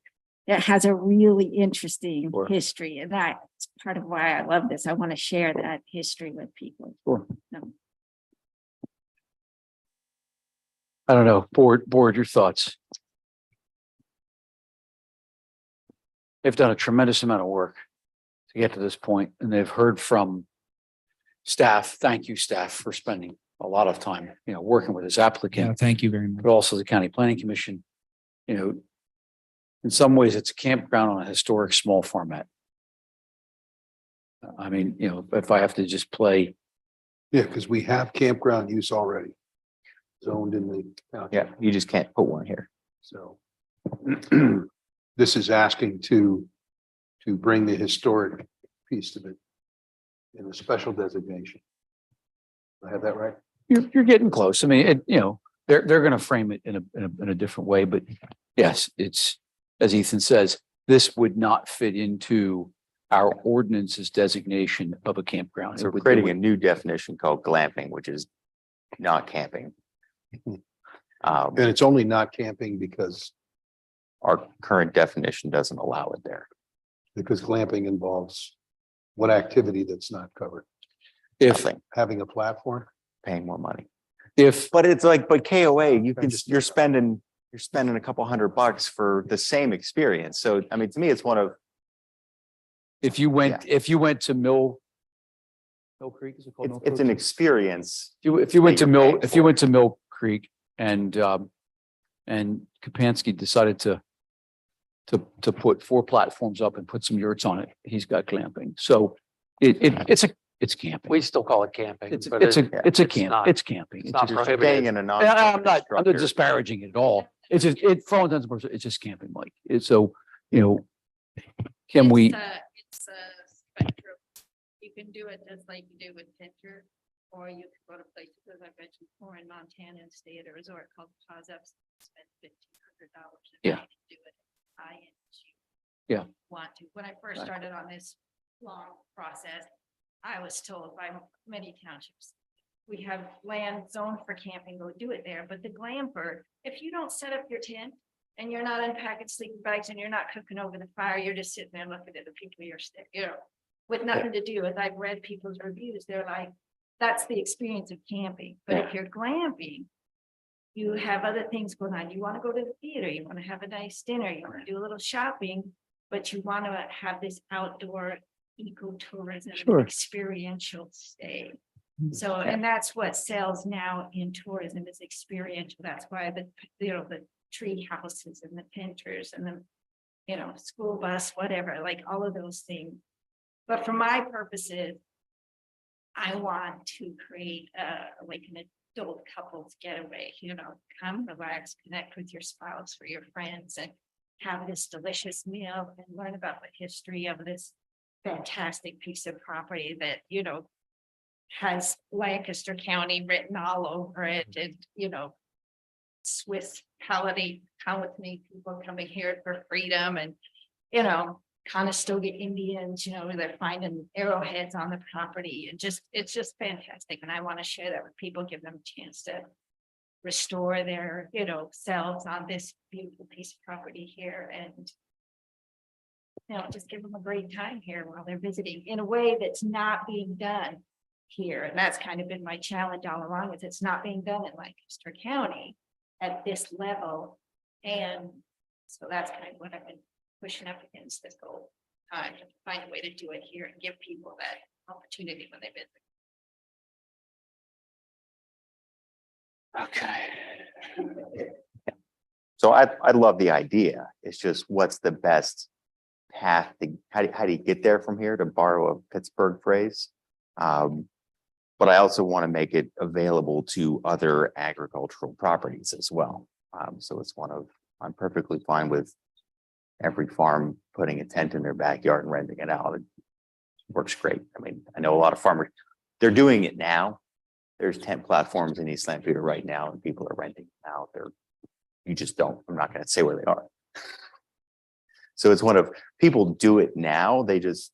It has a really interesting history, and that's part of why I love this. I want to share that history with people. Sure. No. I don't know, board, your thoughts? They've done a tremendous amount of work to get to this point, and they've heard from staff. Thank you, staff, for spending a lot of time, working with this applicant. Thank you very much. But also the County Planning Commission. In some ways, it's a campground on a historic small format. I mean, if I have to just play. Yeah, because we have campground use already zoned in the county. Yeah, you just can't put one here. So this is asking to bring the historic piece of it in a special designation. Do I have that right? You're getting close. I mean, they're going to frame it in a different way, but yes, it's, as Ethan says, this would not fit into our ordinance's designation of a campground. So we're creating a new definition called glamping, which is not camping. And it's only not camping because Our current definition doesn't allow it there. glamping involves what activity that's not covered? If Nothing. Having a platform? Paying more money. If But it's like, but KOA, you're spending a couple $100 for the same experience. So, I mean, to me, it's one of, if you went to Mill Creek, is it called? Mill it's an Creek? experience. If you went to you're Mill, paying if you for. went to Mill Creek and Kapansky decided to put 4 platforms up and put some yurts on it, he's got glamping. So it's camping. We still call it camping. It's but a camp. not- It's camping. It's not just- prohibited. Staying in a non. I'm not disparaging it at all. It's just, for all intents and purposes, it's just camping, Mike. It's so, can we? It's a spectrum. You can do it just like you do with Pinter, or you can go to places, as I mentioned before, in Montana and stay at a resort called Plaza, spend $1,500. Yeah. Do it. Yeah. Want to. When I first Right. started on this long process, I was told by many townships, we have land zoned for camping, go do it there. But the glamper, if you don't set up your tent and you're not unpacking sleeping bags and you're not cooking over the fire, you're just sitting there looking at the people you're with nothing to do. As I've read people's reviews, they're like, that's the experience of camping. But if you're glamping, you have other things going on. You want to go to the theater, you want to have a nice dinner, you want to do a little shopping, but you want to have this outdoor ecotourism experiential stay. So, and that's what sells now in tourism is experiential. That's why the tree houses and the Pinters and the, school bus, whatever, like all of those things. But for my purposes, I want to create like an adult couples getaway, come relax, connect with your spouse or your friends and have this delicious meal and learn about the history of this fantastic piece of property that, has Lancaster County written all over it and, you know, Swiss colony people coming here for freedom and, you know, Conestoga Indians, you know, they're finding arrowheads on the property and just, it's just fantastic. And I want to share that with people, give them a chance to restore their, you know, selves on this beautiful piece of property here and, you know, just give them a great time here while they're visiting in a way that's not being done here. And that's kind of been my challenge all along is it's not being done in Lancaster County at this level. And so that's kind of what I've been pushing up against this whole time to find a way to do it here and give people that opportunity when they visit. Okay. So I love the idea. It's just what's the best path to, how do you get there from here, to borrow a Pittsburgh phrase? But I also want to make it available to other agricultural properties as well. So it's I'm perfectly fine with every farm putting a tent in their backyard and renting it out. It works great. I mean, I know a lot of farmers, they're doing it now. There's tent platforms in East Lampeter right now and people are renting them out. You just don't, I'm not going to say where they are. So it's people do it now. They just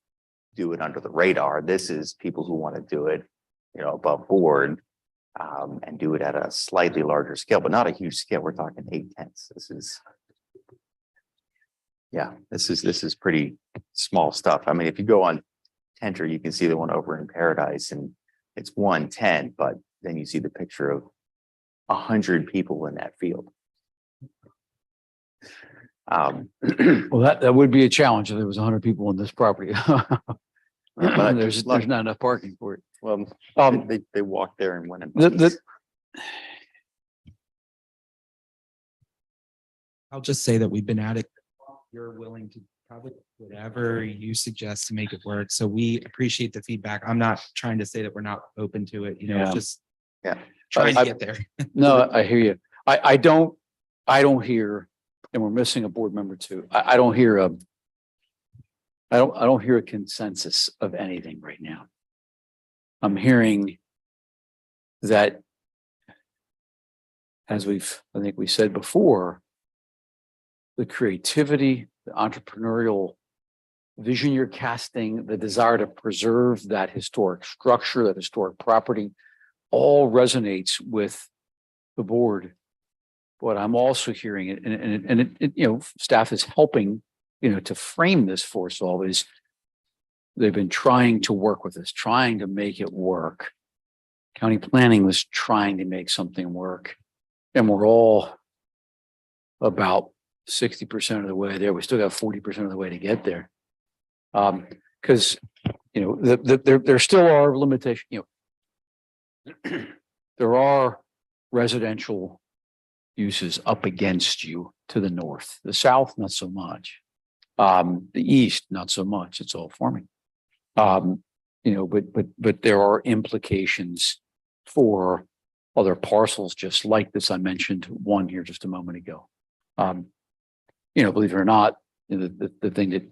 do it under the radar. This is people who want to do it, you know, above board and do it at a slightly larger scale, but not a huge scale. We're talking 8 tents. This is pretty small stuff. I mean, if you go on Tenter, you can see the one over in Paradise and it's 1 tent, but then you see the picture of 100 people in that field. Well, that would be a challenge if there was 100 people on this property. There's not enough parking for it. Well, they walked there and went in. I'll just say that we've been at it. You're willing to probably whatever you suggest to make it work. So we appreciate the feedback. I'm not trying to say that we're not open to it, you know, Yeah. just Yeah. trying to get there. No, I hear you. I don't hear, and we're missing a board member too. I don't hear I don't hear a consensus of anything right now. I'm hearing that, as I think we said before, the creativity, the entrepreneurial vision you're casting, the desire to preserve that historic structure, that historic property, all resonates with the board. But I'm also hearing it, and it, you know, staff is helping, you know, to frame this for us all, is they've been trying to work with us, trying to make it work. County planning was trying to make something work, and we're all about 60% of the way there. We still got 40% of the way to get there. Because, you know, there still are limitations, you know, there are residential uses up against you to the north, the south, not so much. The east, not so much. It's all farming. You know, but there are implications for other parcels just like this. I mentioned one here just a moment ago. You know, believe it or not, the thing that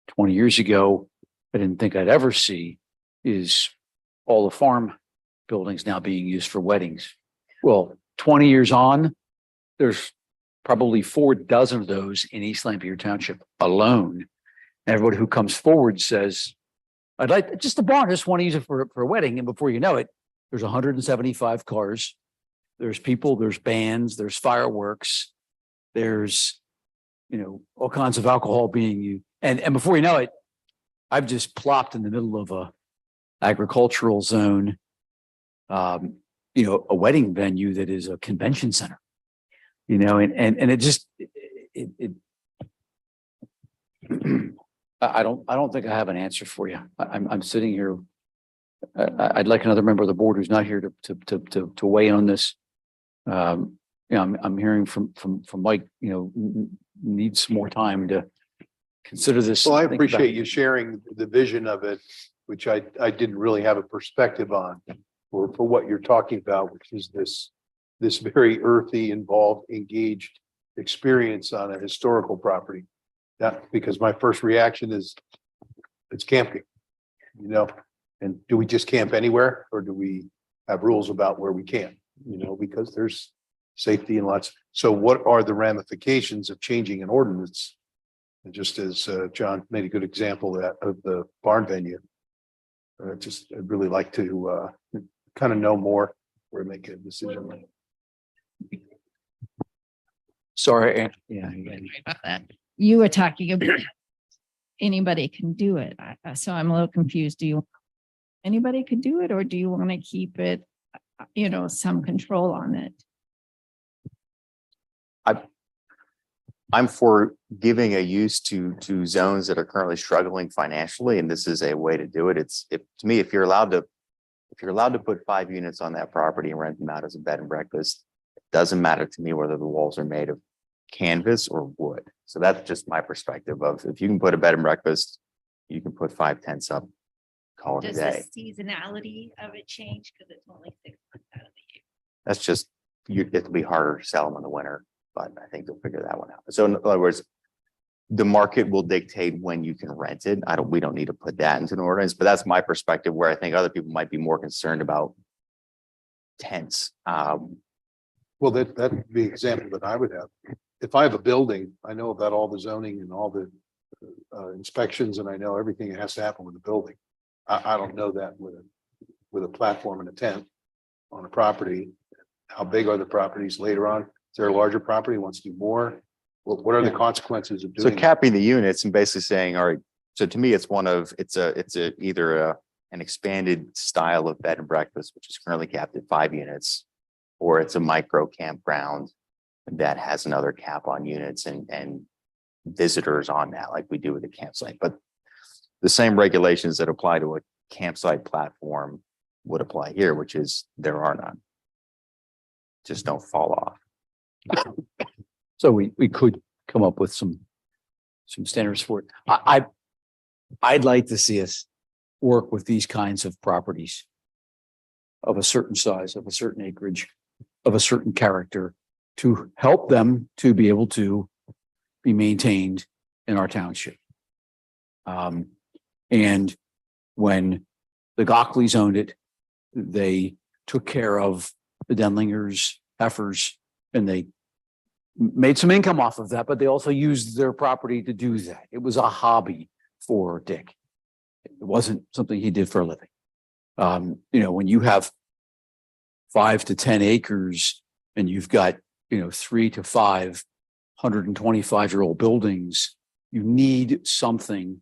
20 years ago I didn't think I'd ever see is all the farm buildings now being used for weddings. Well, 20 years on, there's probably 4 dozen of those in East Lampeter Township alone. Everybody who comes forward says, I'd like just a barn, I just want to use it for a wedding. And before you know it, there's 175 cars. There's people, there's bands, there's fireworks, there's, you know, all kinds of alcohol being used. And before you know it, I've just plopped in the middle of a agricultural zone, you know, a wedding venue that is a convention center, you know, and it just, I don't think I have an answer for you. I'm sitting here. I'd like another member of the board who's not here to weigh in on this. You know, I'm hearing from Mike, you know, needs more time to consider this. Well, I appreciate you sharing the vision of it, which I didn't really have a perspective on for what you're talking about, which is this very earthy, involved, engaged experience on a historical property. That, because my first reaction is it's camping, you know, And do we just camp anywhere or do we have rules about where we camp? You know, because there's safety and lots. So what are the ramifications of changing an ordinance? And just as John made a good example of the barn venue. I'd really like to kind of know more or make a decision. Sorry, yeah. About that. You were talking about anybody can do it. So I'm a little confused. Do you, anybody could do it, or do you want to keep it, some control on it? I'm for giving a use to zones that are currently struggling financially, and this is a way to do it. To me, if you're allowed to put 5 units on that property and rent them out as a bed and breakfast, it doesn't matter to me whether the walls are made of canvas or wood. So that's just my perspective of, if you can put a bed and breakfast, you can put 5 tents up, call it a Does day. the seasonality of it change? Because it's only 6 months out of the year. That's just, it'll be harder to sell them in the winter, but I think they'll figure that one out. So in other words, the market will dictate when you can rent it. We don't need to put that into an ordinance, but that's my perspective, where I think other people might be more concerned about tents. Well, that'd be the example that I would have. If I have a building, I know about all the zoning and all the inspections, and I know everything that has to happen with the building. I don't know that with a platform and a tent on a property. How big are the properties later on? Is there a larger property wants to do more? What are the consequences of So doing? capping the units and basically saying, all right, so to me, it's either an expanded style of bed and breakfast, which is currently capped at 5 units, or it's a micro campground that has another cap on units and visitors on that, like we do with a campsite. But the same regulations that apply to a campsite platform would apply here, which is there are none. Just don't fall off. So we could come up with some standards for it. I'd like to see us work with these kinds of properties of a certain size, of a certain acreage, of a certain character, to help them to be able to be maintained in our township. And when the Gockleys owned it, they took care of the Denlingers, heifers, and they made some income off of that, but they also used their property to do that. It was a hobby for Dick. It wasn't something he did for a living. When you have 5 to 10 acres and you've got, 3 to 5 125-year-old buildings, you need something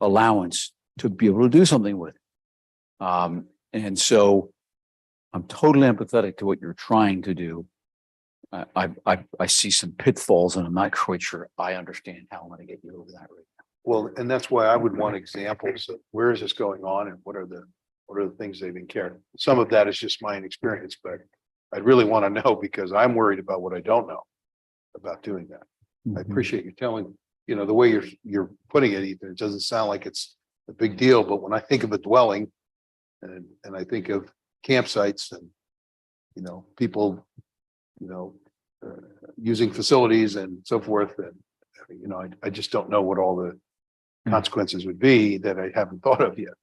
allowance to be able to do something with. And so I'm totally empathetic to what you're trying to do. I see some pitfalls, and I'm not quite sure I understand how I'm going to get you over that right now. Well, and that's why I would want examples of where is this going on and what are the things they've been carrying. Some of that is just my inexperience, but I'd really want to know because I'm worried about what I don't know about doing that. I appreciate you telling, the way you're putting it, Ethan, it doesn't sound like it's a big deal, but when I think of a dwelling and I think of campsites and, people, using facilities and so forth, and, I just don't know what all the consequences would be that I haven't thought of yet.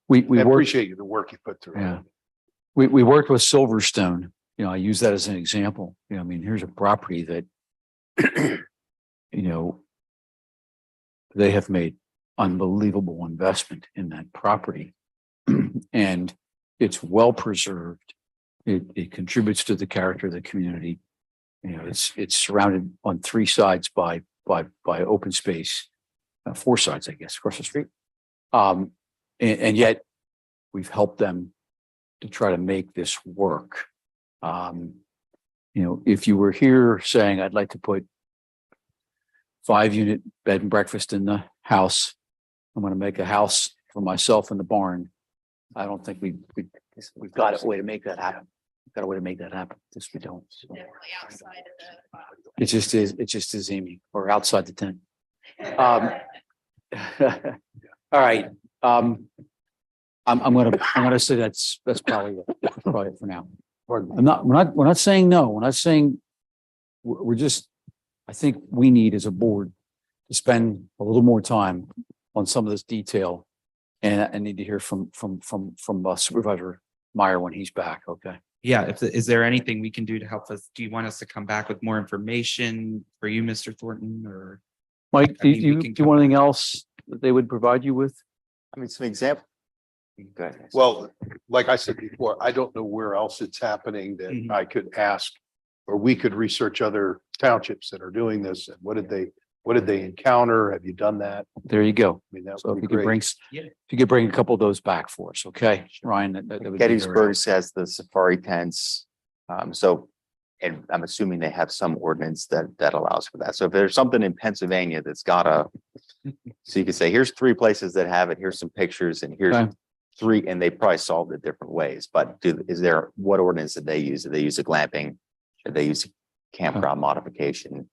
We I worked, appreciate the work you put through. yeah. We worked with Silverstone. I use that as an example. Here's a property that, they have made unbelievable investment in that property. And it's well preserved. It contributes to the character of the community. It's surrounded on 3 sides by open space, 4 sides, I guess, across the street. And yet we've helped them to try to make this work. If you were here saying, I'd like to put 5-unit bed and breakfast in the house, I'm going to make a house for myself in the barn. I don't think we've got a way to make that happen. We've got a way to make that happen. This we don't. So. Definitely outside of the. It just is, Amy, or outside the tent. All right. I'm gonna say that's probably it for now. We're not saying no. We're not saying we're just. I think we need as a board to spend a little more time on some of this detail And I need to hear from Supervisor Meyer when he's back, okay? Yeah, is there anything we can do to help us? Do you want us to come back with more information for you, Mr. Thornton, or? Mike, I do mean, we you can do come anything else that they would provide you with? I mean, some example. Go ahead. Well, like I said before, I don't know where else it's happening that Mhm. I could ask, or we could research other townships that are doing this. And what did they encounter? Have you done that? There you go. I mean, that So would if be you could bring, great. if you could bring a couple of those back for us, okay, Ryan? That would be very Gettysburg has the safari tents. So, and I'm assuming they have some ordinance that allows for that. So if there's something in Pennsylvania that's got so you could say, here's 3 places that have it, here's some pictures, and here's Okay. 3, and they probably solved it different ways. But what ordinance did they use? Did they use a glamping? Did they use a campground modification?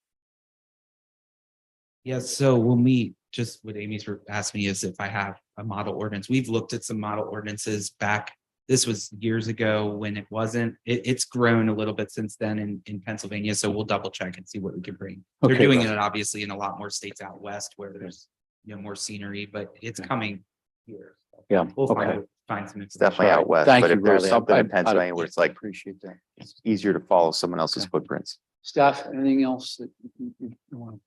Yeah, so when we just what Amy's asked me is if I have a model ordinance. We've looked at some model ordinances back. This was years ago when it wasn't. It's grown a little bit since then in Pennsylvania. So we'll double check and see what we can bring. They're Okay. doing it obviously in a lot more states out west where there's more scenery, but it's coming here. Yeah, We'll okay. find some. It's definitely out west. Thank But you, if there's Riley. something in I Pennsylvania where it's like, appreciate that. it's easier to follow someone else's footprints. Staff, anything else that you want?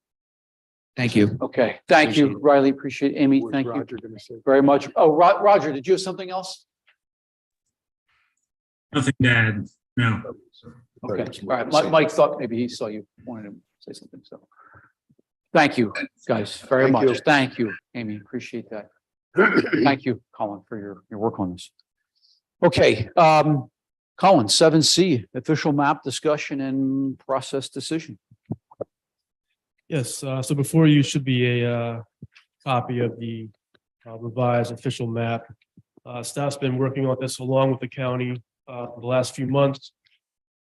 Thank you. Okay, thank Appreciate you, it. Riley. Appreciate it. Amy, What's thank you Roger gonna say? very much. Oh, Roger, did you have something else? Nothing to add. No. Okay, all right. Mike thought maybe he saw you wanted to say something, so. Thank you, guys, very Thank much. you. Thank you, Amy. Appreciate that. Thank you, Colin, for your work on this. Okay, Colin, 7C, official map discussion and process decision. Yes, so before you should be a copy of the revised official map. Staff's been working on this along with the county for the last few months.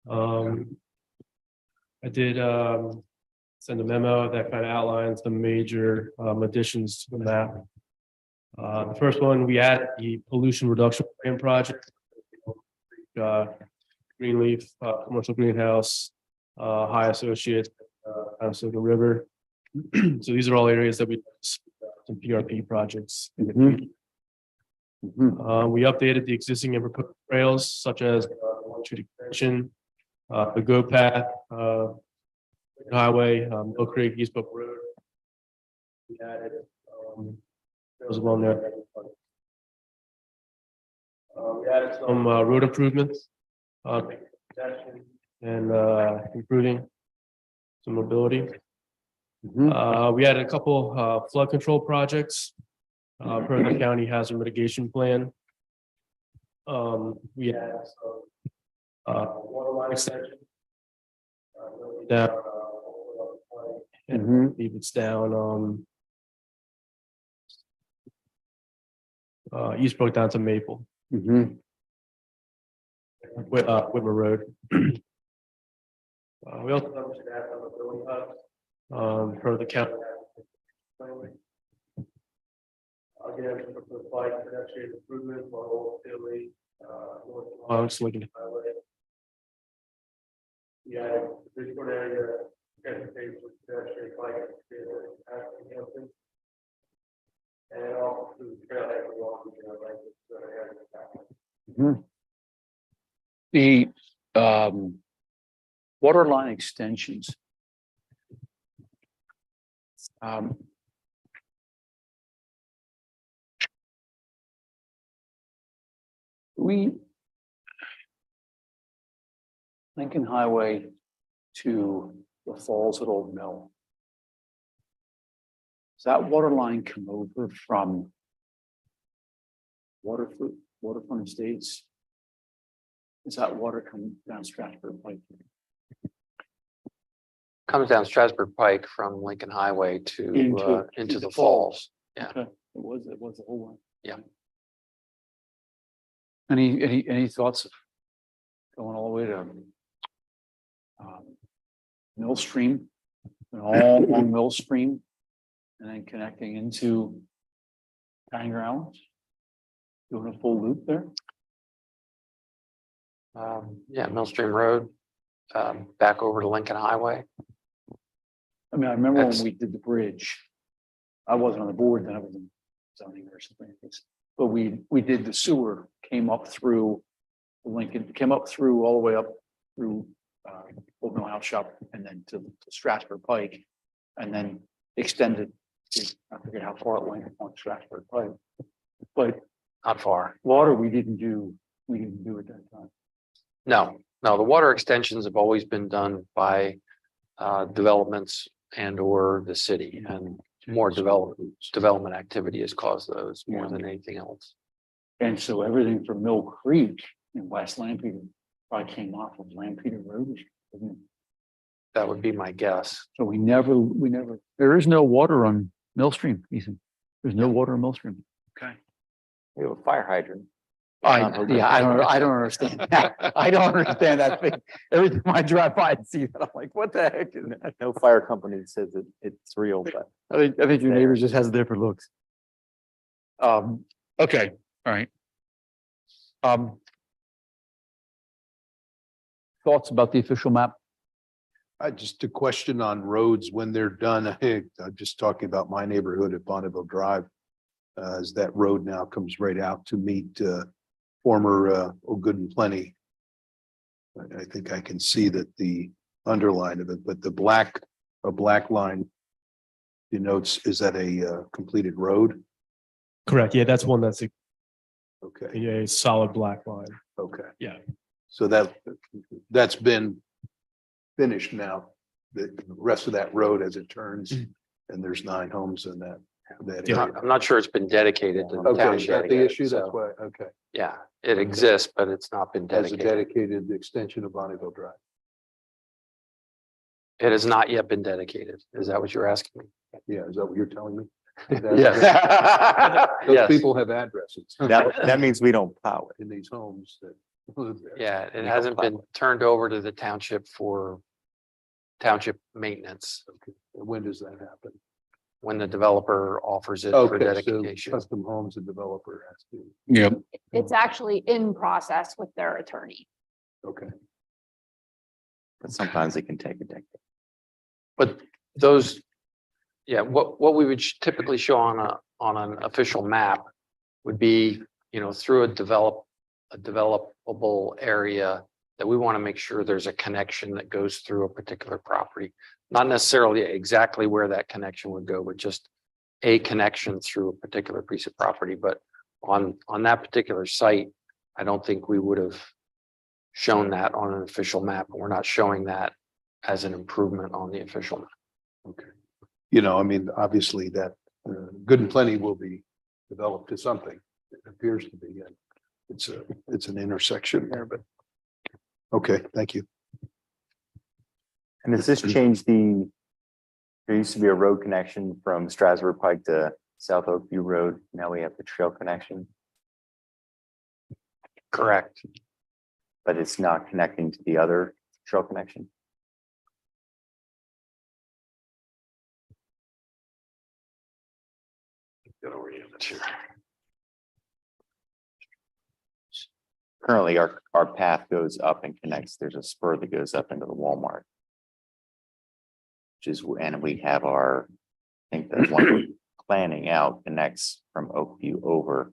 I did send a memo that kind of outlines the major additions to the map. The first one, we added the pollution reduction plan project. Greenleaf, commercial greenhouse, High Associates, Conestoga River. So these are all areas that we some PRP projects. In the future. We updated the existing and proposed trails such as One Street Extension, the Go Path, Highway, Mill Creek, East Brook Road. We added trails along there. We added some road improvements, and improving some mobility. We added a couple flood control projects per the county hazard mitigation plan. We had water line extension. Down, and I believe it's down Eastbrook down to Maple. Whitmer Road. We also should add on the building hubs per the county. Again, for the bike pedestrian improvement for Old Philly, North Bronx, Lincoln Highway. Yeah, the Bridgeport area, transportation, pedestrian bike. And also through the trailhead along The water line extensions. Lincoln Highway to the falls at Old Mill. Does that water line come over from Waterfront Estates? Is that water coming down Strasburg Pike? Comes down Strasburg Pike from Lincoln Highway to into the falls. Yeah. Okay. It was the whole one. Yeah. Any thoughts of going all the way to Mill Stream, and all along Mill Stream, and then connecting into Hanger Islands? Doing a full loop there? Yeah, Millstream Road, back over to Lincoln Highway. I mean, I remember when we did the bridge. I wasn't on the board then. I was zoning or something like this. But we did the sewer, came up through Lincoln, came up through all the way up through Old Mill House Shop and then to Strasburg Pike. And then extended, I forget how far it went on Strasburg Pike. But Not far. water, we didn't do at that time. No, the water extensions have always been done by developments and or the city, and more development activity has caused those more than anything else. And so everything from Mill Creek in West Lampeter probably came off of Lampeter Road. Didn't it? That would be my guess. So we never, there is no water on Millstream, Ethan. There's no water on Millstream. Okay. We have a fire hydrant. I don't understand that. I don't understand that thing. Every time I drive by and see that, I'm like, what the heck is that? No fire company says that it's real, but I think your neighbors just has different looks. Okay, all right. Thoughts about the official map? Just a question on roads when they're done. I'm just talking about my neighborhood at Bonneville Drive. As that road now comes right out to meet former Oh Good and Plenty. I think I can see that the underline of it, but a black line denotes, is that a completed road? Correct. Yeah, that's one that's Okay, a solid black line. okay. Yeah. So that's been finished now. The rest of that road as it turns, and there's 9 homes in that area. I'm not sure it's been dedicated to the Okay, is township. that the yet, issue? so, That's why, okay. Yeah, it exists, but it's not been As a dedicated. dedicated extension of Bonneville Drive. It has not yet been dedicated. Is that what you're asking me? Yeah, is that what you're telling me? Yes. Those Yes. people have addresses that means we don't plow it. in these homes that live there. Yeah, it We hasn't don't been turned over to the township for township maintenance Okay. When does that happen? when the developer offers it for Okay, so dedication. custom homes, the developer has to, Yep. It's actually in process with their attorney. okay. But sometimes it can take a decade. But those, yeah, what we would typically show on an official map would be, through a developable area that we want to make sure there's a connection that goes through a particular property. Not necessarily exactly where that connection would go, but just a connection through a particular piece of property. But on that particular site, I don't think we would have shown that on an official map. We're not showing that as an improvement on the official map. Okay. I mean, obviously that Good and Plenty will be developed to something. It appears to be. And it's an intersection there, but okay, thank you. And does this change there used to be a road connection from Strasburg Pike to South Oakview Road. Now we have the trail connection, Correct. but it's not connecting to the other trail connection. Get over here. Currently, our path goes up and connects. There's a spur that goes up into the Walmart. And we have I think the one we're planning out connects from Oakview over.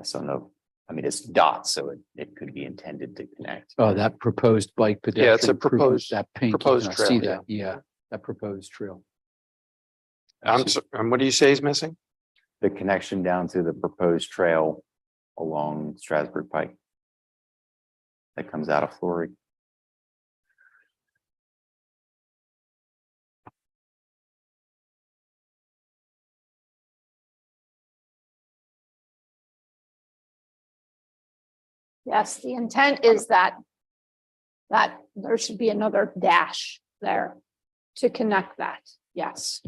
So no, I mean, it's dots, so it could be intended to connect. Oh, that proposed bike pedestrian. Yeah, it's a improvement, proposed- That pink. proposed I see trail, that. Yeah, that proposed trail. And what do you say is missing? The connection down to the proposed trail along Strasburg Pike that comes out of Flory. Yes, the intent is that there should be another dash there to connect that. Yes.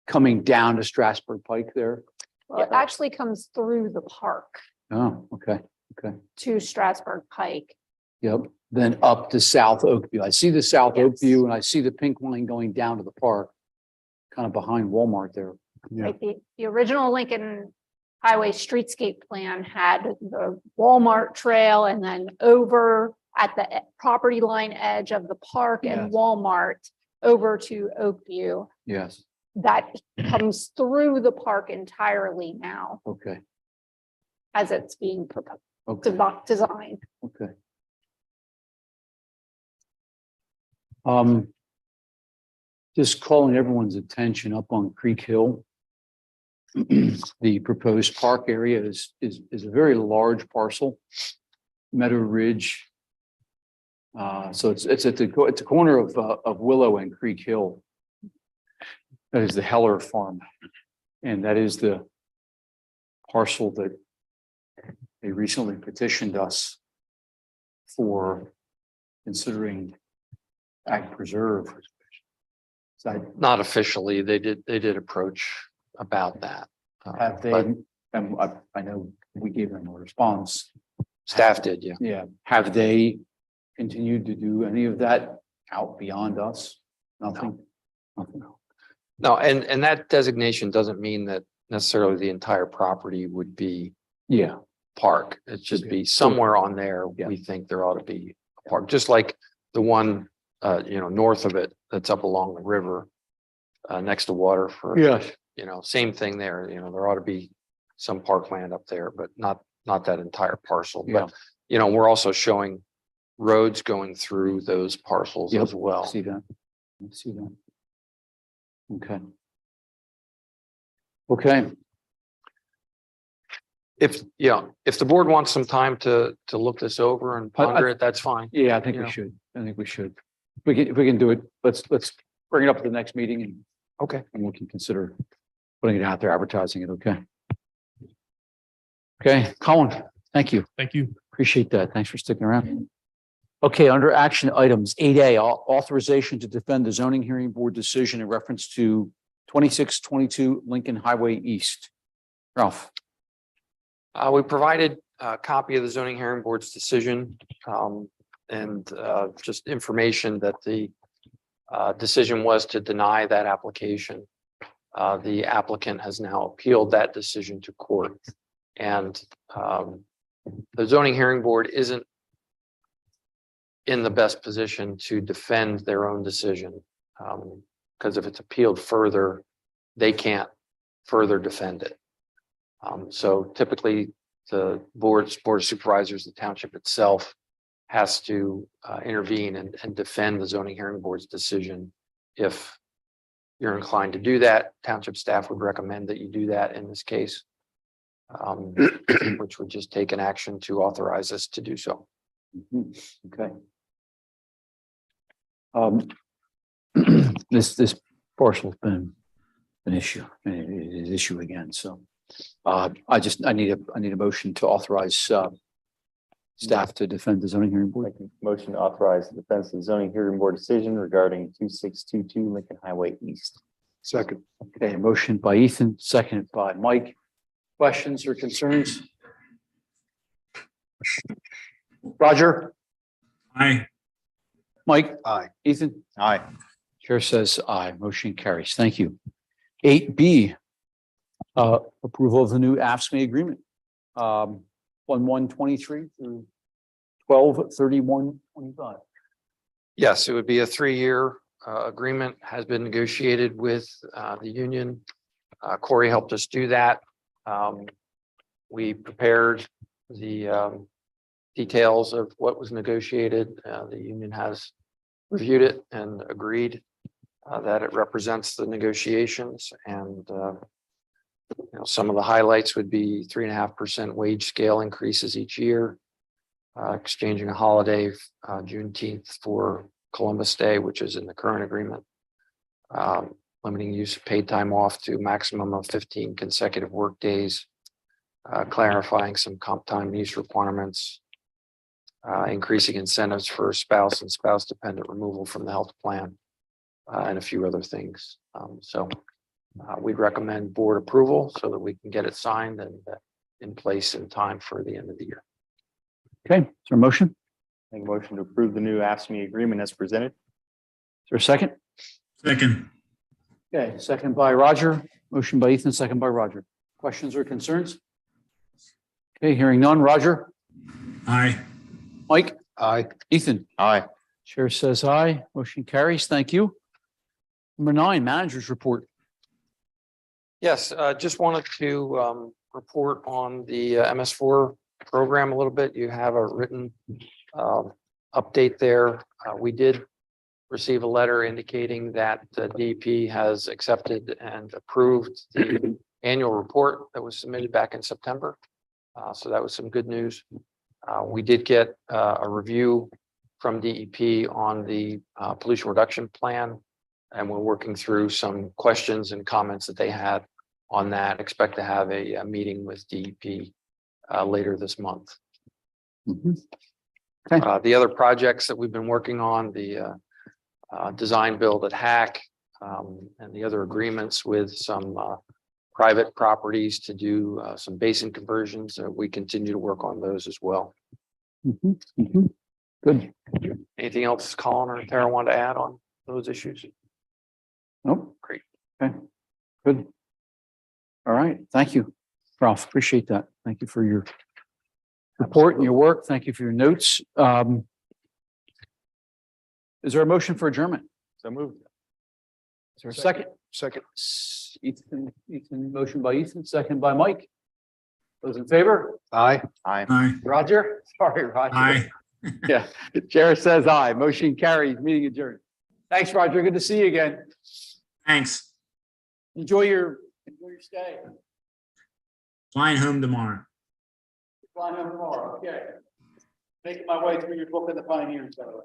Coming down to Strasburg Pike there. Well, it actually comes through the park Oh, okay, to Strasburg Pike. yep. Then up to South Oakview. I see the South Yes. Oakview and I see the pink line going down to the park. Kind of behind Walmart there. Yeah. Right, the original Lincoln Highway Streetscape Plan had the Walmart trail and then over at the property line edge of the park and Yes. Walmart over to Oakview. Yes. that comes through the park entirely now Okay, as it's being proposed, okay, designed. okay. Just calling everyone's attention up on Creek Hill. The proposed park area is a very large parcel. Meadow Ridge. So it's at the corner of Willow and Creek Hill. That is the Heller Farm. And that is the parcel that they recently petitioned us for considering ag preserve. So Not officially, they did approach about that. have they, But and I know we gave them a response. Staff did, yeah. Yeah, have they continued to do any of that out beyond us? Nothing? Nothing. No, and that designation doesn't mean that necessarily the entire property would be Yeah, park. It's just Okay. be somewhere on there. Yeah. We think there ought to be a park, just like the one, north of it that's up along the river, next to Waterford. yes, Same thing there. There ought to be some parkland up there, but not that entire parcel. Yeah. But, we're also showing roads going through those parcels Yep. as well. see that. I see that. Okay. Okay, If the board wants some time to look this over and ponder it, that's fine. yeah, I think we Yeah. should. I think we should. If we can do it, let's bring it up at the next meeting and Okay. and we can consider putting it out there, advertising it, okay? Okay, Colin, thank you. Thank you. Appreciate that. Thanks for sticking around. Okay, under action items, 8A, authorization to defend the zoning hearing board decision in reference to 2622 Lincoln Highway East. Ralph, We provided a copy of the zoning hearing board's decision, and just information that the decision was to deny that application. The applicant has now appealed that decision to court. And the zoning hearing board isn't in the best position to defend their own decision. Because if it's appealed further, they can't further defend it. So typically, the board of supervisors, the township itself has to intervene and defend the zoning hearing board's decision. If you're inclined to do that, township staff would recommend that you do that in this case, which would just take an action to authorize us to do so. okay. This parcel's been an issue, and it is an issue again, so. I need a motion to authorize staff to defend the zoning hearing board. Motion to authorize the defense of the zoning hearing board decision regarding 2622 Lincoln Highway East. Second. Okay, motion by Ethan, second by Mike. Questions or concerns? Roger, Aye. Mike, Aye. Ethan, Aye. chair says aye, motion carries. Thank you. 8B, approval of the new AFSCME agreement. 1/1/23 through 12/31/25. Yes, it would be a 3-year agreement, has been negotiated with the union. Corey helped us do that. We prepared the details of what was negotiated. The union has reviewed it and agreed that it represents the negotiations, and some of the highlights would be 3.5% wage scale increases each year, exchanging a holiday, Juneteenth, for Columbus Day, which is in the current agreement, limiting use of paid time off to a maximum of 15 consecutive work days, clarifying some comp time use requirements, increasing incentives for spouse and spouse dependent removal from the health plan, and a few other things. We'd recommend board approval so that we can get it signed and in place in time for the end of the year. Okay, is there a motion? Make a motion to approve the new AFSCME agreement as presented. Is there a second? Second. Okay, second by Roger, motion by Ethan, second by Roger. Questions or concerns? Okay, hearing none. Roger, Aye. Mike, Aye. Ethan, Aye. chair says aye, motion carries. Thank you. Number 9, managers report. Yes, just wanted to report on the MS4 program a little bit. You have a written update there. We did receive a letter indicating that the DEP has accepted and approved the annual report that was submitted back in September. So that was some good news. We did get a review from DEP on the pollution reduction plan, and we're working through some questions and comments that they had on that. Expect to have a meeting with DEP later this month. The other projects that we've been working on, the design build at Hack, and the other agreements with some private properties to do some basin conversions. We continue to work on those as well. Good. Anything else Colin or Tara want to add on those issues? Nope. Great. Okay, good. All right, thank you, Ralph. Appreciate that. Thank you for your report and your work. Thank you for your notes. Is there a motion for adjournment? So moved. Is there a second? Second. Ethan, motion by Ethan, second by Mike. Those in favor? Aye. Aye. Roger? Sorry, Roger. Aye. Yeah, Chair says aye. Motion carries, meeting adjourned. Thanks, Roger. Good to see you again. Thanks. Enjoy your stay. Flying home tomorrow. Flying home tomorrow, okay. Making my way through your book of the Pioneers, by the way.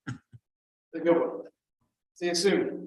It's a good one. See you soon.